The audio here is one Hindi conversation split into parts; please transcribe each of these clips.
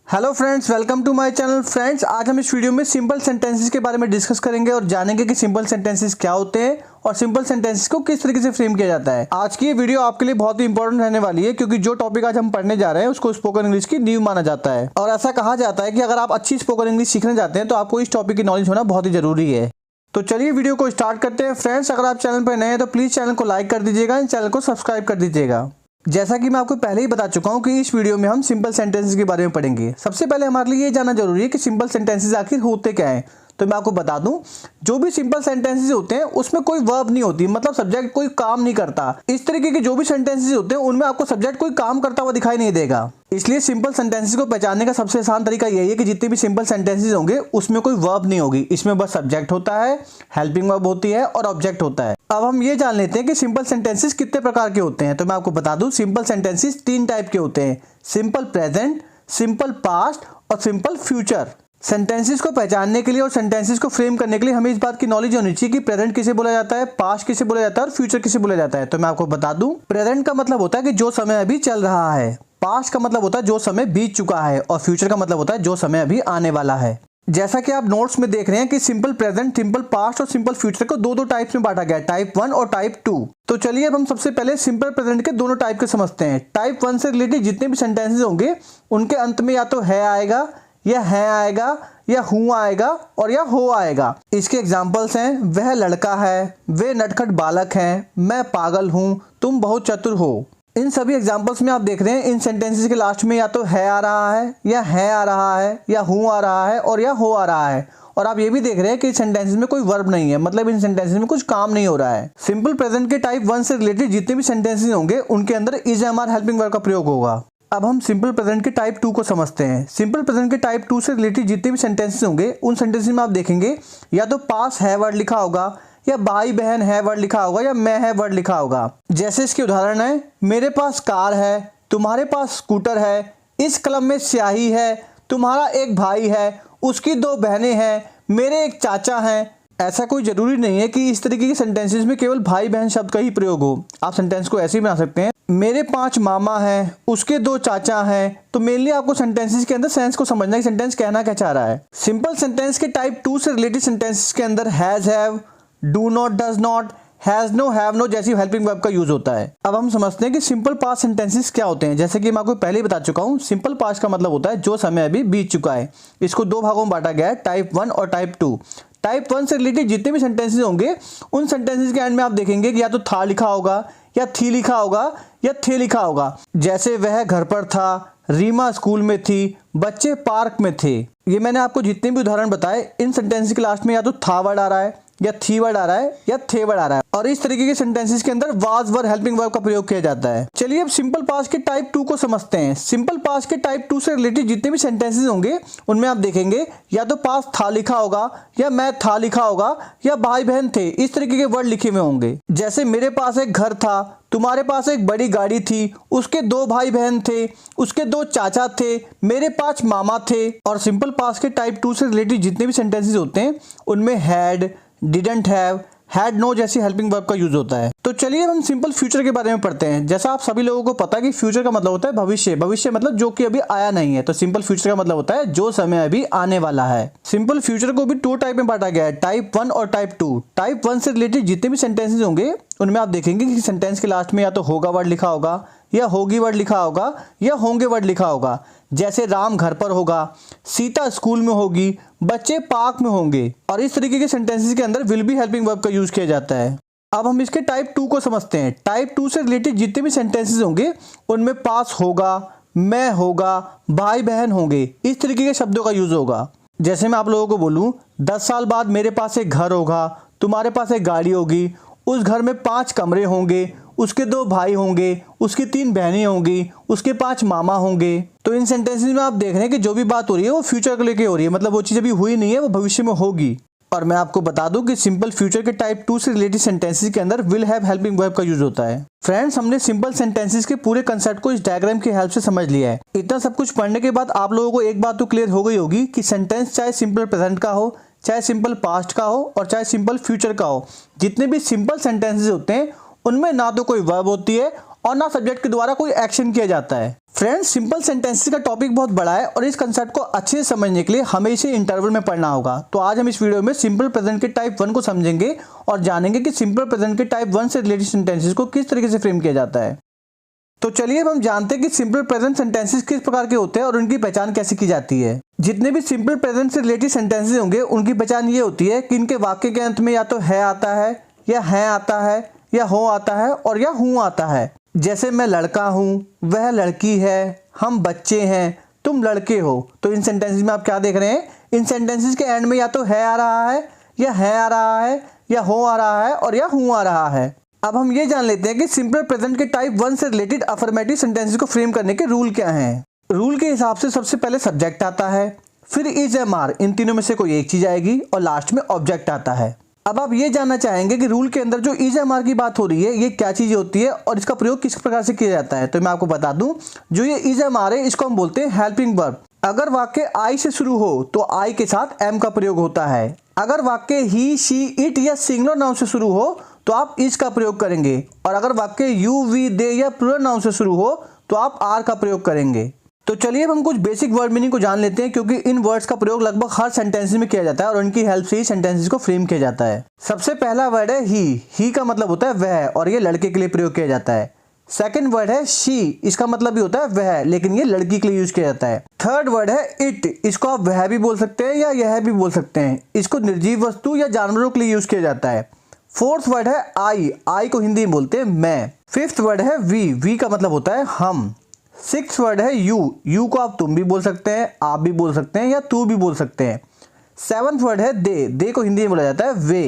Hello friends, welcome to my channel. Friends, आज हम इस वीडियो में सिंपल सेंटेंसेस के बारे में डिस्कस करेंगे और जानेंगे कि सिंपल सेंटेंसेस क्या होते हैं और सिंपल सेंटेंसेस को किस तरीके से फ्रेम किया जाता है। आज की ये वीडियो आपके लिए बहुत ही इंपॉर्टेंट रहने वाली है, क्योंकि जो टॉपिक आज हम पढ़ने जा रहे हैं उसको स्पोकन इंग्लिश की नींव माना जाता है। और ऐसा कहा जाता है कि अगर आप अच्छी स्पोकन इंग्लिश सीखने जाते हैं तो आपको इस टॉपिक की नॉलेज होना बहुत ही जरूरी है। तो चलिए वीडियो को स्टार्ट करते हैं। फ्रेंड्स, अगर आप चैनल पर नए हैं तो प्लीज चैनल को लाइक कर दीजिएगा, चैनल को सब्सक्राइब कर दीजिएगा। जैसा कि मैं आपको पहले ही बता चुका हूं कि इस वीडियो में हम सिंपल सेंटेंसेस के बारे में पढ़ेंगे। सबसे पहले हमारे लिए ये जानना जरूरी है कि सिंपल सेंटेंसेस आखिर होते क्या हैं। तो मैं आपको बता दूं, जो भी सिंपल सेंटेंसेस होते हैं उसमें कोई वर्ब नहीं होती, मतलब सब्जेक्ट कोई काम नहीं करता। इस तरीके के जो भी सेंटेंसेस होते हैं उनमें आपको सब्जेक्ट कोई काम करता हुआ दिखाई नहीं देगा। इसलिए सिंपल सेंटेंसेस को पहचानने का सबसे आसान तरीका यही है कि जितने भी सिंपल सेंटेंसेस होंगे उसमें कोई वर्ब नहीं होगी, इसमें बस सब्जेक्ट होता है, हेल्पिंग वर्ब होती है और ऑब्जेक्ट होता है। अब हम ये जान लेते हैं कि सिंपल सेंटेंसेस कितने प्रकार के होते हैं। तो मैं आपको बता दूं, सिंपल सेंटेंसेस 3 टाइप के होते हैं: सिंपल प्रेजेंट, सिंपल पास्ट और सिंपल फ्यूचर। सेंटेंसेस को पहचानने के लिए और सेंटेंसेस को फ्रेम करने के लिए हमें इस बात की नॉलेज होनी चाहिए कि प्रेजेंट किसे बोला जाता है, पास्ट किसे बोला जाता है और फ्यूचर किसे बोला जाता है। तो मैं आपको बता दूं, प्रेजेंट का मतलब होता है कि जो समय अभी चल रहा है, पास्ट का मतलब होता है जो समय बीत चुका है और फ्यूचर का मतलब होता है जो समय अभी आने वाला है। जैसा कि आप नोट्स में देख रहे हैं कि सिंपल प्रेजेंट, सिंपल पास्ट और सिंपल फ्यूचर को दो टाइप्स में बांटा गया है, टाइप 1 और टाइप 2। तो चलिए अब हम सबसे पहले सिंपल प्रेजेंट के दोनों टाइप के समझते हैं। टाइप 1 से रिलेटेड जितने भी सेंटेंसेस होंगे उनके अंत में या तो है आएगा या है आएगा या हूं आएगा और या हो आएगा। इसके एग्जाम्पल्स हैं: वह लड़का है, वे नटखट बालक हैं, मैं पागल हूं, तुम बहुत चतुर हो। इन सभी एग्जाम्पल्स में आप देख रहे हैं इन सेंटेंसेस के लास्ट में या तो है आ रहा है या है आ रहा है या हूं आ रहा है और या हो आ रहा है। और आप ये भी देख रहे हैं कि सेंटेंसेस में कोई वर्ब नहीं है, मतलब इन सेंटेंसेस में कुछ काम नहीं हो रहा है। सिंपल प्रेजेंट के टाइप 1 से रिलेटेड जितने भी सेंटेंसेस होंगे उनके अंदर is am are helping verb का प्रयोग होगा। अब हम सिंपल प्रेजेंट के टाइप 2 को समझते हैं। सिंपल प्रेजेंट के टाइप 2 से रिलेटेड जितने भी सेंटेंसेस होंगे उन सेंटेंसेस में आप देखेंगे या तो पास है वर्ड लिखा होगा या भाई बहन है वर्ड लिखा होगा या मैं है वर्ड लिखा होगा। जैसे इसके उदाहरण है: मेरे पास कार है, तुम्हारे पास स्कूटर है, इस कलम में स्याही है, तुम्हारा एक भाई है, उसकी 2 बहनें हैं, मेरे एक चाचा हैं। ऐसा कोई जरूरी नहीं है कि इस तरीके के सेंटेंसेस में केवल भाई बहन शब्द का ही प्रयोग हो। आप सेंटेंस को ऐसे ही बना सकते हैं: मेरे 5 मामा हैं, उसके 2 चाचा हैं। तो मेनली आपको सेंटेंसेस के अंदर सेंस को समझना है कि सेंटेंस कहना क्या चाह रहा है। सिंपल सेंटेंस के टाइप 2 से रिलेटेड सेंटेंसेस के अंदर has, have, do not, does not, has no, have no जैसी हेल्पिंग वर्ब का यूज होता है। अब हम समझते हैं कि सिंपल पास्ट सेंटेंसेस क्या होते हैं। जैसे कि मैं आपको पहले ही बता चुका हूं, सिंपल पास्ट का मतलब होता है जो समय अभी बीत चुका है। इसको 2 भागों में बांटा गया है, टाइप 1 और टाइप 2। टाइप 1 से रिलेटेड जितने भी सेंटेंसेस होंगे उन सेंटेंसेस के एंड में आप देखेंगे कि या तो था लिखा होगा या थी लिखा होगा या थे लिखा होगा। जैसे वह घर पर था, रीमा स्कूल में थी, बच्चे पार्क में थे। ये मैंने आपको जितने भी उदाहरण बताए इन सेंटेंसेस के लास्ट में या तो था वर्ड आ रहा है या थी वर्ड आ रहा है या थे वर्ड आ रहा है। और इस तरीके के सेंटेंसेस के अंदर वाज वर्ड हेल्पिंग वर्ब का प्रयोग किया जाता है। चलिए अब सिंपल पास्ट के टाइप 2 को समझते हैं। सिंपल पास्ट के टाइप 2 से रिलेटेड जितने भी सेंटेंसेस होंगे उनमें आप देखेंगे या तो पास था लिखा होगा या मैं था लिखा होगा या भाई बहन थे, इस तरीके के वर्ड लिखे हुए होंगे। जैसे मेरे पास एक घर था, तुम्हारे पास एक बड़ी गाड़ी थी, उसके 2 भाई बहन थे, उसके 2 चाचा थे, मेरे 5 मामा थे। और सिंपल पास्ट के टाइप 2 से रिलेटेड जितने भी सेंटेंसेस होते हैं उनमें had, didn't have, had no जैसी हेल्पिंग वर्ब का यूज होता है। तो चलिए हम सिंपल फ्यूचर के बारे में पढ़ते हैं। जैसा आप सभी लोगों को पता है कि फ्यूचर का मतलब होता है भविष्य। भविष्य मतलब जो कि अभी आया नहीं है। तो सिंपल फ्यूचर का मतलब होता है जो समय अभी आने वाला है। सिंपल फ्यूचर को भी 2 टाइप में बांटा गया है, टाइप 1 और टाइप 2। टाइप 1 से रिलेटेड जितने भी सेंटेंसेस होंगे उनमें आप देखेंगे कि सेंटेंस के लास्ट में या तो होगा वर्ड लिखा होगा या होगी वर्ड लिखा होगा या होंगे वर्ड लिखा होगा। जैसे राम घर पर होगा, सीता स्कूल में होगी, बच्चे पार्क में होंगे। और इस तरीके के सेंटेंसेस के अंदर विल बी हेल्पिंग वर्ब का यूज किया जाता है। अब हम इसके टाइप 2 को समझते हैं। टाइप 2 से रिलेटेड जितने भी सेंटेंसेस होंगे उनमें पास होगा, मैं होगा, भाई बहन होंगे, इस तरीके के शब्दों का यूज होगा। जैसे मैं आप लोगों को बोलूं 10 साल बाद मेरे पास एक घर होगा, तुम्हारे पास एक गाड़ी होगी, उस घर में 5 कमरे होंगे, उसके 2 भाई होंगे, उसकी 3 बहनें होंगी, उसके 5 मामा होंगे। तो इन सेंटेंसेस में आप देख रहे हैं कि जो भी बात हो रही है वो फ्यूचर को लेके हो रही है, मतलब वो चीज़ अभी हुई नहीं है, वो भविष्य में होगी। और मैं आपको बता दूं कि सिंपल फ्यूचर के टाइप 2 से रिलेटेड सेंटेंसेस के अंदर विल हैव हेल्पिंग वर्ब का यूज होता है। फ्रेंड्स, हमने सिंपल सेंटेंसेस के पूरे कंसेप्ट को इस डायग्राम की हेल्प से समझ लिया है। इतना सब कुछ पढ़ने के बाद आप लोगों को एक बात तो क्लियर हो गई होगी कि सेंटेंस चाहे सिंपल प्रेजेंट का हो, चाहे सिंपल पास्ट का हो और चाहे सिंपल फ्यूचर का हो, जितने भी सिंपल सेंटेंसेस होते हैं उनमें ना तो कोई वर्ब होती है और ना सब्जेक्ट के द्वारा कोई एक्शन किया जाता है। फ्रेंड्स, सिंपल सेंटेंसेस का टॉपिक बहुत बड़ा है और इस कंसेप्ट को अच्छे से समझने के लिए हमें इसे इंटरवल में पढ़ना होगा। तो आज हम इस वीडियो में सिंपल प्रेजेंट के टाइप 1 को समझेंगे और जानेंगे कि सिंपल प्रेजेंट के टाइप 1 से रिलेटेड सेंटेंसेस को किस तरीके से फ्रेम किया जाता है। तो चलिए अब हम जानते हैं कि सिंपल प्रेजेंट सेंटेंसेस किस प्रकार के होते हैं और उनकी पहचान कैसे की जाती है। जितने भी सिंपल प्रेजेंट से रिलेटेड सेंटेंसेस होंगे उनकी पहचान ये होती है कि इनके वाक्य के अंत में या तो है आता है या है आता है या हो आता है और या हूँ आता है। जैसे मैं लड़का हूँ, वह लड़की है, हम बच्चे हैं, तुम लड़के हो। तो इन सेंटेंसेस में आप क्या देख रहे हैं, इन सेंटेंसेस के एंड में या तो है आ रहा है या है आ रहा है या हो आ रहा है और या हूँ आ रहा है। अब हम ये जान लेते हैं कि सिंपल प्रेजेंट के टाइप 1 से रिलेटेड अफर्मेटिव सेंटेंसेस को फ्रेम करने के रूल क्या हैं। रूल के हिसाब से सबसे पहले सब्जेक्ट आता है, फिर इज एम आर, इन तीनों में से कोई एक चीज आएगी और लास्ट में ऑब्जेक्ट आता है। अब आप ये जानना चाहेंगे कि रूल के अंदर जो इज एम आर की बात हो रही है ये क्या चीज होती है और इसका प्रयोग किस प्रकार से किया जाता है। तो मैं आपको बता दूं, जो ये इज एम आर है इसको हम बोलते हैं हेल्पिंग वर्ब। अगर वाक्य आई से शुरू हो तो आई के साथ एम का प्रयोग होता है। अगर वाक्य ही, शी, इट या सिंगुलर नाउन से शुरू हो तो आप इज का प्रयोग करेंगे और अगर वाक्य यू, वी, दे या प्लूरल नाउन से शुरू हो तो आप आर का प्रयोग करेंगे। तो चलिए अब हम कुछ बेसिक वर्ड मीनिंग को जान लेते हैं, क्योंकि इन वर्ड्स का प्रयोग लगभग हर सेंटेंस में किया जाता है और उनकी हेल्प से ही सेंटेंसेस को फ्रेम किया जाता है। सबसे पहला वर्ड है ही का मतलब होता है वह और ये लड़के के लिए प्रयोग किया जाता है। सेकंड वर्ड है शी, इसका मतलब भी होता है वह, लेकिन ये लड़की के लिए यूज किया जाता है। थर्ड वर्ड है इट, इसको आप वह भी बोल सकते हैं या यह भी बोल सकते हैं। इसको निर्जीव वस्तु या जानवरों के लिए यूज किया जाता है। फोर्थ वर्ड है आई को हिंदी में बोलते हैं मैं। फिफ्थ वर्ड है वी का मतलब होता है हम। सिक्स्थ वर्ड है यू को आप तुम भी बोल सकते हैं, आप भी बोल सकते हैं या तू भी बोल सकते हैं। सेवंथ वर्ड है दे को हिंदी में बोला जाता है वे।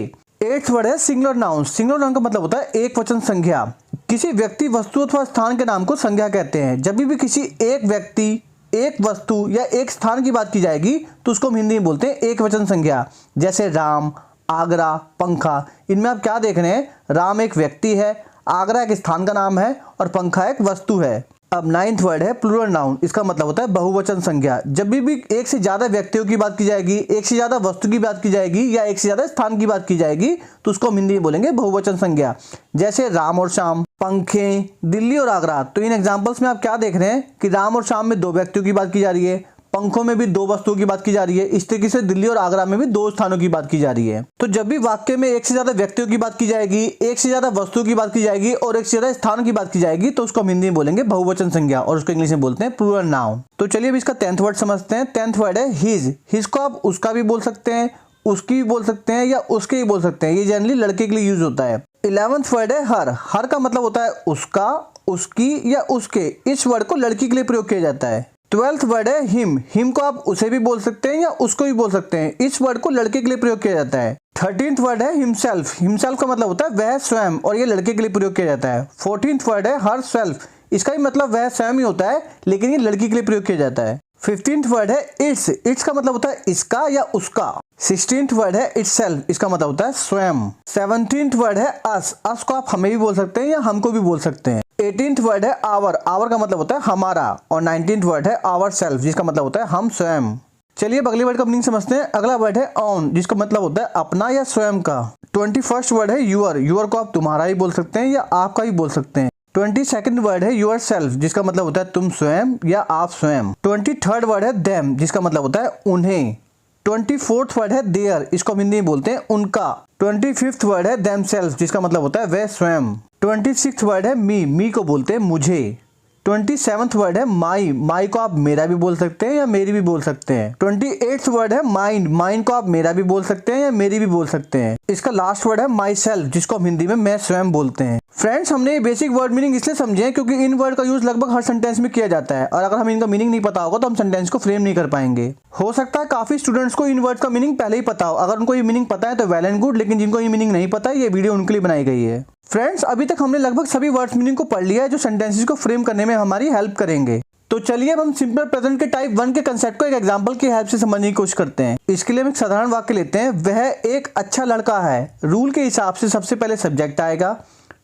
एट्थ वर्ड है सिंगुलर नाउन का मतलब होता है एक वचन संज्ञा। किसी व्यक्ति, वस्तु अथवा स्थान के नाम को संज्ञा कहते हैं। जब भी किसी एक व्यक्ति, एक वस्तु या एक स्थान की बात की जाएगी तो उसको हम हिंदी में बोलते हैं एक वचन संज्ञा। जैसे राम, आगरा, पंखा। इनमें आप क्या देख रहे हैं, राम एक व्यक्ति है, आगरा एक स्थान का नाम है और पंखा एक वस्तु है। अब नाइन्थ वर्ड है प्लूरल नाउन, इसका मतलब होता है बहुवचन संज्ञा। जब भी एक से ज्यादा व्यक्तियों की बात की जाएगी, एक से ज्यादा वस्तु की बात की जाएगी या एक से ज्यादा स्थान की बात की जाएगी तो उसको हम हिंदी में बोलेंगे बहुवचन संज्ञा। जैसे राम और श्याम, पंखे, दिल्ली और आगरा। तो इन एग्जाम्पल्स में आप क्या देख रहे हैं कि राम और श्याम में दो व्यक्तियों की बात की जा रही है, पंखों में भी दो वस्तुओं की बात की जा रही है। इस तरीके से दिल्ली और आगरा में भी दो स्थानों की बात की जा रही है। तो जब भी वाक्य में एक से ज्यादा व्यक्तियों की बात की जाएगी, एक से ज्यादा वस्तुओं की बात की जाएगी और एक से ज्यादा स्थानों की बात की जाएगी तो उसको हम हिंदी में बोलेंगे बहुवचन संज्ञा और उसको इंग्लिश में बोलते हैं प्लूरल नाउन। तो चलिए अब इसका 10th वर्ड समझते हैं। 10th वर्ड है हिज को आप उसका भी बोल सकते हैं, उसकी भी बोल सकते हैं या उसके भी बोल सकते हैं। ये जनरली लड़के के लिए यूज होता है। 11th वर्ड है हर का मतलब होता है उसका, उसकी या उसके। इस वर्ड को लड़की के लिए प्रयोग किया जाता है। 12th वर्ड है हिम को आप उसे भी बोल सकते हैं या उसको भी बोल सकते हैं। इस वर्ड को लड़के के लिए प्रयोग किया जाता है। 13th वर्ड है हिमसेल्फ का मतलब होता है वह स्वयं और ये लड़के के लिए प्रयोग किया जाता है। 14th वर्ड है हर सेल्फ, इसका भी मतलब वह स्वयं ही होता है लेकिन ये लड़की के लिए प्रयोग किया जाता है। 15th वर्ड है इट्स का मतलब होता है इसका या उसका। 16th वर्ड है इटसेल्फ, इसका मतलब होता है स्वयं। 17th वर्ड है अस को आप हमें भी बोल सकते हैं या हमको भी बोल सकते हैं। 18th वर्ड है आवर का मतलब होता है हमारा और 19th वर्ड है आवर सेल्फ, जिसका मतलब होता है हम स्वयं। चलिए अब अगले वर्ड का मीनिंग समझते हैं। अगला वर्ड है ऑन, जिसका मतलब होता है अपना या स्वयं का। 21st वर्ड है यूर को आप तुम्हारा ही बोल सकते हैं या आपका ही बोल सकते हैं। 22nd वर्ड है योर सेल्फ, जिसका मतलब होता है तुम स्वयं या आप स्वयं। 23rd वर्ड है देम, जिसका मतलब होता है उन्हें। 24th वर्ड है देयर, इसको हम हिंदी में बोलते हैं उनका। 25th वर्ड है देमसेल्फ, जिसका मतलब होता है वे स्वयं। 26th वर्ड है मी को बोलते हैं मुझे। 27th वर्ड है माई को आप मेरा भी बोल सकते हैं या मेरी भी बोल सकते हैं। 28th वर्ड है माइंड को आप मेरा भी बोल सकते हैं या मेरी भी बोल सकते हैं। इसका लास्ट वर्ड है माई सेल्फ, जिसको हम हिंदी में मैं स्वयं बोलते हैं। फ्रेंड्स, हमने ये बेसिक वर्ड मीनिंग इसलिए समझे हैं क्योंकि इन वर्ड का यूज लगभग हर सेंटेंस में किया जाता है और अगर हमें इनका मीनिंग नहीं पता होगा तो हम सेंटेंस को फ्रेम नहीं कर पाएंगे। हो सकता है काफी स्टूडेंट्स को इन वर्ड का मीनिंग पहले ही पता हो। अगर उनको ये मीनिंग पता है तो वेल एंड गुड, लेकिन जिनको ये मीनिंग नहीं पता है ये वीडियो उनके लिए बनाई गई है। फ्रेंड्स, अभी तक हमने लगभग सभी वर्ड्स मीनिंग को पढ़ लिया है जो सेंटेंसेस को फ्रेम करने में हमारी हेल्प करेंगे। तो चलिए अब हम सिंपल प्रेजेंट के टाइप 1 के कंसेप्ट को एक एग्जांपल की हेल्प से समझने की कोशिश करते हैं। इसके लिए हम एक साधारण वाक्य लेते हैं, वह एक अच्छा लड़का है। रूल के हिसाब से सबसे पहले सब्जेक्ट आएगा,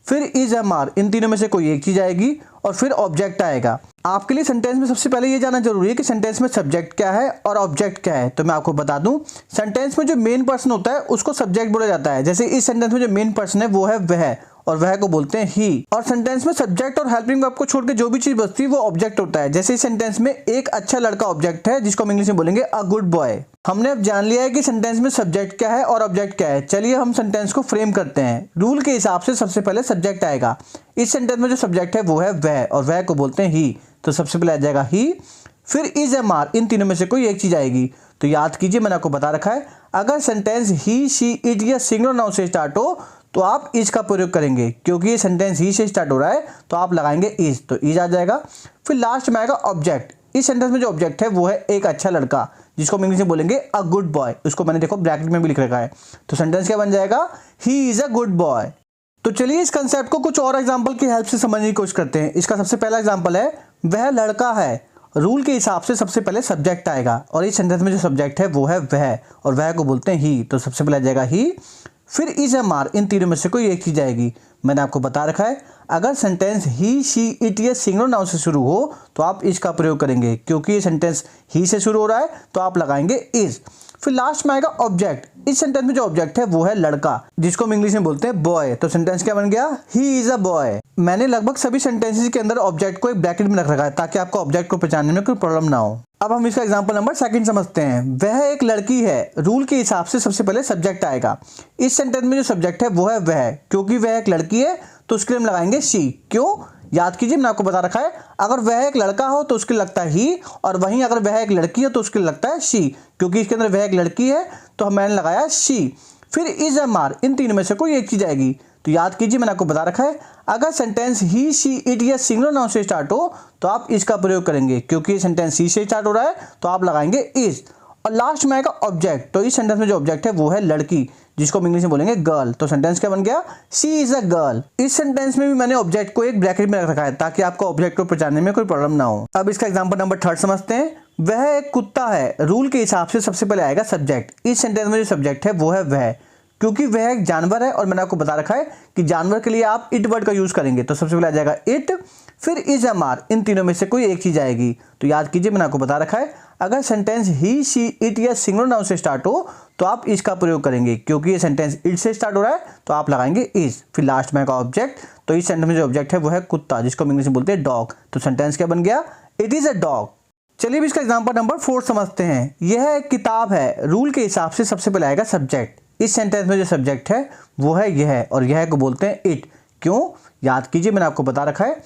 फिर इज एम आर, इन तीनों में से कोई एक चीज आएगी और फिर ऑब्जेक्ट आएगा। आपके लिए सेंटेंस में सबसे पहले ये जानना जरूरी है कि सेंटेंस में सब्जेक्ट क्या है और ऑब्जेक्ट क्या है। तो मैं आपको बता दूं, सेंटेंस में जो मेन पर्सन होता है उसको सब्जेक्ट बोला जाता है। जैसे इस सेंटेंस में जो मेन पर्सन है वो है वह और वह को बोलते हैं ही। और सेंटेंस में सब्जेक्ट और हेल्पिंग वर्ब को छोड़ के जो भी चीज बचती है वो ऑब्जेक्ट होता है। जैसे इस सेंटेंस में एक अच्छा लड़का ऑब्जेक्ट है, जिसको हम इंग्लिश में बोलेंगे अ गुड बॉय। हमने अब जान लिया है कि सेंटेंस में सब्जेक्ट क्या है और ऑब्जेक्ट क्या है। चलिए हम सेंटेंस को फ्रेम करते हैं। रूल के हिसाब से सबसे पहले सब्जेक्ट आएगा। इस सेंटेंस में जो सब्जेक्ट है वो है वह, और वह को बोलते हैं ही, तो सबसे पहले आ जाएगा ही। फिर इज एम आर, इन तीनों में से कोई एक चीज आएगी। तो याद कीजिए, मैंने आपको बता रखा है, अगर सेंटेंस ही, शी, इट या सिंगुलर नाउन से स्टार्ट हो तो आप इज का प्रयोग करेंगे। क्योंकि ये सेंटेंस ही से स्टार्ट हो रहा है तो आप लगाएंगे इज, तो इज आ जाएगा। फिर लास्ट में आएगा ऑब्जेक्ट। इस सेंटेंस में जो ऑब्जेक्ट है वो है एक अच्छा लड़का, जिसको हम इंग्लिश में बोलेंगे अ गुड बॉय। उसको मैंने देखो ब्रैकेट में भी लिख रखा है। तो सेंटेंस क्या बन जाएगा, he is a good boy. तो चलिए इस कंसेप्ट को कुछ और एग्जांपल की हेल्प से समझने की कोशिश करते हैं। इसका सबसे पहला एग्जांपल है, वह लड़का है। रूल के हिसाब से सबसे पहले सब्जेक्ट आएगा, और इस सेंटेंस में जो सब्जेक्ट है वो है वह, और वह को बोलते हैं ही, तो सबसे पहले आ जाएगा ही। फिर इज एम आर, इन तीनों में से कोई एक चीज आएगी। मैंने आपको बता रखा है, अगर सेंटेंस ही, शी, इट या सिंगुलर नाउन से शुरू हो तो आप इज का प्रयोग करेंगे। क्योंकि ये सेंटेंस ही से शुरू हो रहा है तो आप लगाएंगे इज। फिर लास्ट में आएगा ऑब्जेक्ट। इस सेंटेंस में जो ऑब्जेक्ट है वो है लड़का, जिसको हम इंग्लिश में बोलते हैं बॉय। तो सेंटेंस क्या बन गया, ही इज अ बॉय। मैंने लगभग सभी सेंटेंसेस के अंदर ऑब्जेक्ट को एक ब्रैकेट में रख रखा है ताकि आपको ऑब्जेक्ट को पहचानने में कोई प्रॉब्लम ना हो। अब हम इसका एग्जांपल नंबर सेकंड समझते हैं। वह एक लड़की है। रूल के हिसाब से सबसे पहले सब्जेक्ट आएगा। इस सेंटेंस में जो सब्जेक्ट है वो है वह। क्योंकि वह एक लड़की है तो उसके लिए हम लगाएंगे शी। क्यों, याद कीजिए, मैंने आपको बता रखा है, अगर वह एक लड़का हो तो उसके लिए लगता है ही, और वहीं अगर वह एक लड़की हो तो उसके लिए लगता है शी। क्योंकि इसके अंदर वह एक लड़की है तो मैंने लगाया शी। फिर इज एम आर, इन तीनों में से कोई एक चीज आएगी। तो याद कीजिए, मैंने आपको बता रखा है, अगर सेंटेंस ही, शी, इट या सिंगुलर नाउन से स्टार्ट हो तो आप इज का प्रयोग करेंगे। क्योंकि ये सेंटेंस ही से स्टार्ट हो रहा है तो आप लगाएंगे इज। और लास्ट में आएगा ऑब्जेक्ट। तो इस सेंटेंस में जो ऑब्जेक्ट है वो है लड़की, जिसको हम इंग्लिश में बोलेंगे गर्ल। तो सेंटेंस क्या बन गया, शी इज अ गर्ल। इस सेंटेंस में भी मैंने ऑब्जेक्ट को एक ब्रैकेट में रख रखा है ताकि आपको ऑब्जेक्ट को पहचानने में कोई प्रॉब्लम ना हो। अब इसका एग्जांपल नंबर थर्ड समझते हैं। वह एक कुत्ता है। रूल के हिसाब से सबसे पहले आएगा सब्जेक्ट। इस सेंटेंस में जो सब्जेक्ट है वो है वह, क्योंकि वह एक जानवर है, और मैंने आपको बता रखा है कि जानवर के लिए आप इट वर्ड का यूज करेंगे। तो सबसे पहले आ जाएगा इट। फिर इज एम आर, इन तीनों में से कोई एक चीज आएगी। तो याद कीजिए, मैंने आपको बता रखा है, अगर सेंटेंस ही, शी, इट या सिंगुलर नाउन से स्टार्ट हो तो आप इज का प्रयोग करेंगे। क्योंकि ये सेंटेंस इट से स्टार्ट हो रहा है तो आप लगाएंगे इज। फिर लास्ट में आएगा ऑब्जेक्ट। तो इस सेंटेंस में जो ऑब्जेक्ट है वो है कुत्ता, जिसको हम इंग्लिश में बोलते हैं डॉग। तो सेंटेंस क्या बन गया, इट इज अ डॉग। चलिए इसका एग्जांपल नंबर 4 समझते हैं। यह एक किताब है। रूल के हिसाब से सबसे पहले आएगा सब्जेक्ट। इस सेंटेंस में जो सब्जेक्ट है वो है यह, और यह को बोलते हैं इट। क्यों, याद कीजिए, मैंने आपको बता रखा है,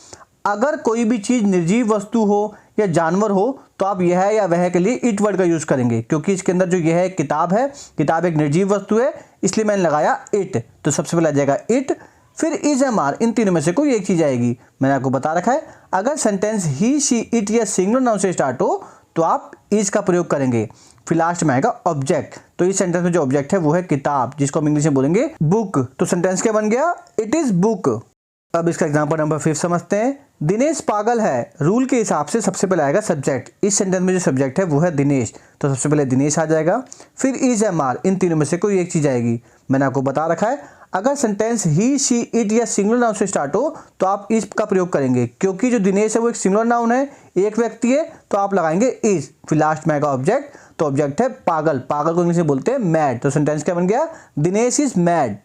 अगर कोई भी चीज निर्जीव वस्तु हो या जानवर हो तो आप यह या वह के लिए इट वर्ड का यूज करेंगे। क्योंकि इसके अंदर जो यह एक किताब है, किताब एक निर्जीव वस्तु है, इसलिए मैंने लगाया इट। तो सबसे पहले आ जाएगा इट। फिर इज एम आर, इन तीनों में से कोई एक चीज आएगी। मैंने आपको बता रखा है, अगर सेंटेंस ही, शी, इट या सिंगुलर नाउन से स्टार्ट हो तो आप इज का प्रयोग करेंगे। फिर लास्ट में आएगा ऑब्जेक्ट। तो इस सेंटेंस में जो ऑब्जेक्ट है वो है किताब, जिसको हम इंग्लिश में बोलेंगे बुक। तो सेंटेंस क्या बन गया, इट इज बुक। अब इसका एग्जांपल नंबर 5 समझते हैं। दिनेश पागल है। रूल के हिसाब से सबसे पहले आएगा सब्जेक्ट। इस सेंटेंस में जो सब्जेक्ट है वो है दिनेश। तो सबसे पहले दिनेश आ जाएगा। फिर इज एम आर, इन तीनों में से कोई एक चीज आएगी। मैंने आपको बता रखा है, अगर सेंटेंस ही, शी, इट या सिंगुलर नाउन से स्टार्ट हो तो आप इज का प्रयोग करेंगे। क्योंकि जो दिनेश है वो एक सिंगुलर नाउन है, एक व्यक्ति है, तो आप लगाएंगे इज। फिर लास्ट में आएगा ऑब्जेक्ट। तो ऑब्जेक्ट है पागल। पागल को इंग्लिश में बोलते हैं मैड। तो सेंटेंस क्या बन गया, दिनेश इज मैड।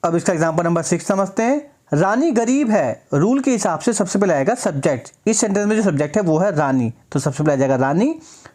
अब इसका एग्जांपल नंबर 6 समझते हैं। रानी गरीब है। रूल के हिसाब से सबसे पहले आएगा सब्जेक्ट। इस सेंटेंस में जो सब्जेक्ट है वो है रानी। तो सबसे पहले आ जाएगा रानी।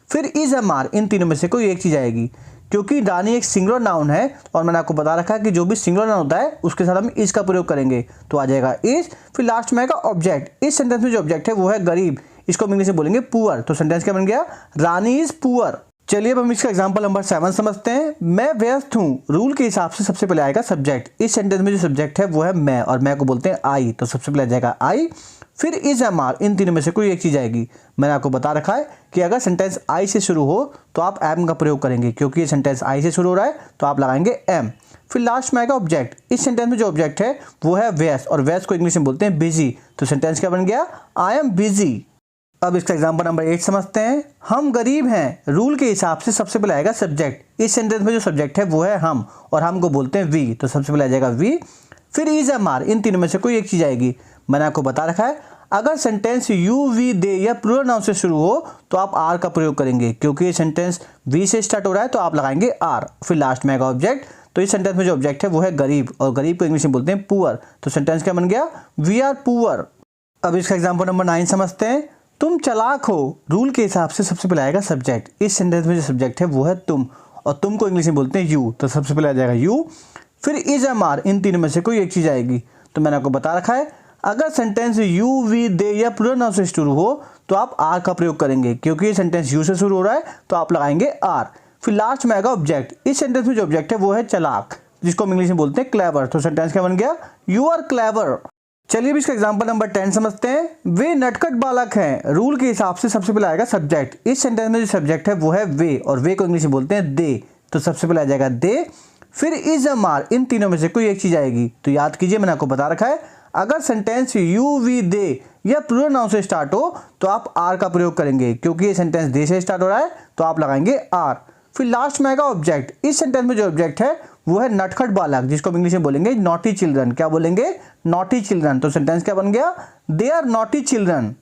फिर इज एम आर, इन तीनों में से कोई एक चीज आएगी। क्योंकि रानी एक सिंगुलर नाउन है, और मैंने आपको बता रखा है कि जो भी सिंगुलर नाउन होता है उसके साथ हम इज का प्रयोग करेंगे। तो आ जाएगा इज। फिर लास्ट में आएगा ऑब्जेक्ट। इस सेंटेंस में जो ऑब्जेक्ट है वो है गरीब, इसको हम इंग्लिश में बोलेंगे पुअर। तो सेंटेंस क्या बन गया, रानी इज पुअर। चलिए अब हम इसका एग्जांपल नंबर 7 समझते हैं। मैं व्यस्त हूँ। रूल के हिसाब से सबसे पहले आएगा सब्जेक्ट। इस सेंटेंस में जो सब्जेक्ट है वो है मैं, और मैं को बोलते हैं आई। तो सबसे पहले आ जाएगा आई। फिर इज एम आर, इन तीनों में से कोई एक चीज आएगी। मैंने आपको बता रखा है कि अगर सेंटेंस आई से शुरू हो तो आप एम का प्रयोग करेंगे। क्योंकि ये सेंटेंस आई से शुरू हो रहा है तो आप लगाएंगे एम। फिर लास्ट में आएगा ऑब्जेक्ट। इस सेंटेंस में जो ऑब्जेक्ट है वो है व्यस्त, और व्यस्त को इंग्लिश में बोलते हैं बिजी। तो सेंटेंस क्या बन गया, आई एम बिजी। अब इसका एग्जांपल नंबर 8 समझते हैं। हम गरीब हैं। रूल के हिसाब से सबसे पहले आएगा सब्जेक्ट। इस सेंटेंस में जो सब्जेक्ट है वो है हम, और हम को बोलते हैं वी। तो सबसे पहले आ जाएगा वी। फिर इज एम आर, इन तीनों में से कोई एक चीज आएगी। मैंने आपको बता रखा है, अगर सेंटेंस यू, वी, दे या प्लूरल नाउन से शुरू हो तो आप आर का प्रयोग करेंगे। क्योंकि ये सेंटेंस वी से स्टार्ट हो रहा है तो आप लगाएंगे आर। फिर लास्ट में आएगा ऑब्जेक्ट। तो इस सेंटेंस में जो ऑब्जेक्ट है वो है गरीब, और गरीब को इंग्लिश में बोलते हैं पुअर। तो सेंटेंस क्या बन गया, वी आर पुअर। अब इसका एग्जांपल नंबर 9 समझते हैं। तुम चालाक हो, रूल के हिसाब से सबसे पहले आएगा सब्जेक्ट। इस सेंटेंस में जो सब्जेक्ट है वो है तुम, और तुम को इंग्लिश में बोलते हैं यू। तो सबसे पहले आ जाएगा यू, फिर इज एम आर, इन तीनों में से कोई एक चीज आएगी। तो मैंने आपको बता रखा है अगर सेंटेंस यू वी दे या प्लूरल नाउन से शुरू हो तो आप आर का प्रयोग करेंगे, क्योंकि ये सेंटेंस यू से शुरू हो रहा है तो आप लगाएंगे आर। फिर लास्ट में आएगा ऑब्जेक्ट। इस सेंटेंस में जो ऑब्जेक्ट है वो है चालाक, जिसको हम इंग्लिश में बोलते हैं क्लेवर। तो सेंटेंस क्या बन गया, यू आर क्लेवर। चलिए अब इसका एग्जांपल नंबर 10 समझते हैं। वे नटखट बालक हैं, रूल के हिसाब से सबसे पहले आएगा सब्जेक्ट। इस सेंटेंस में जो सब्जेक्ट है वो है वे, और वे को इंग्लिश में बोलते हैं दे। तो सबसे पहले आ जाएगा दे, फिर इज एम आर, इन तीनों में से कोई एक चीज आएगी। तो याद कीजिए मैंने आपको बता रखा है अगर सेंटेंस यू वी दे या प्लूरल नाउन से स्टार्ट हो तो आप आर का प्रयोग करेंगे, क्योंकि ये सेंटेंस दे से स्टार्ट हो रहा है तो आप लगाएंगे आर। फिर लास्ट में आएगा ऑब्जेक्ट। इस सेंटेंस में जो ऑब्जेक्ट है वो है नटखट बालक, जिसको हम इंग्लिश में बोलेंगे नॉटी चिल्ड्रन। क्या बोलेंगे, नॉटी चिल्ड्रन। तो सेंटेंस क्या बन गया, दे आर नॉटी चिल्ड्रन।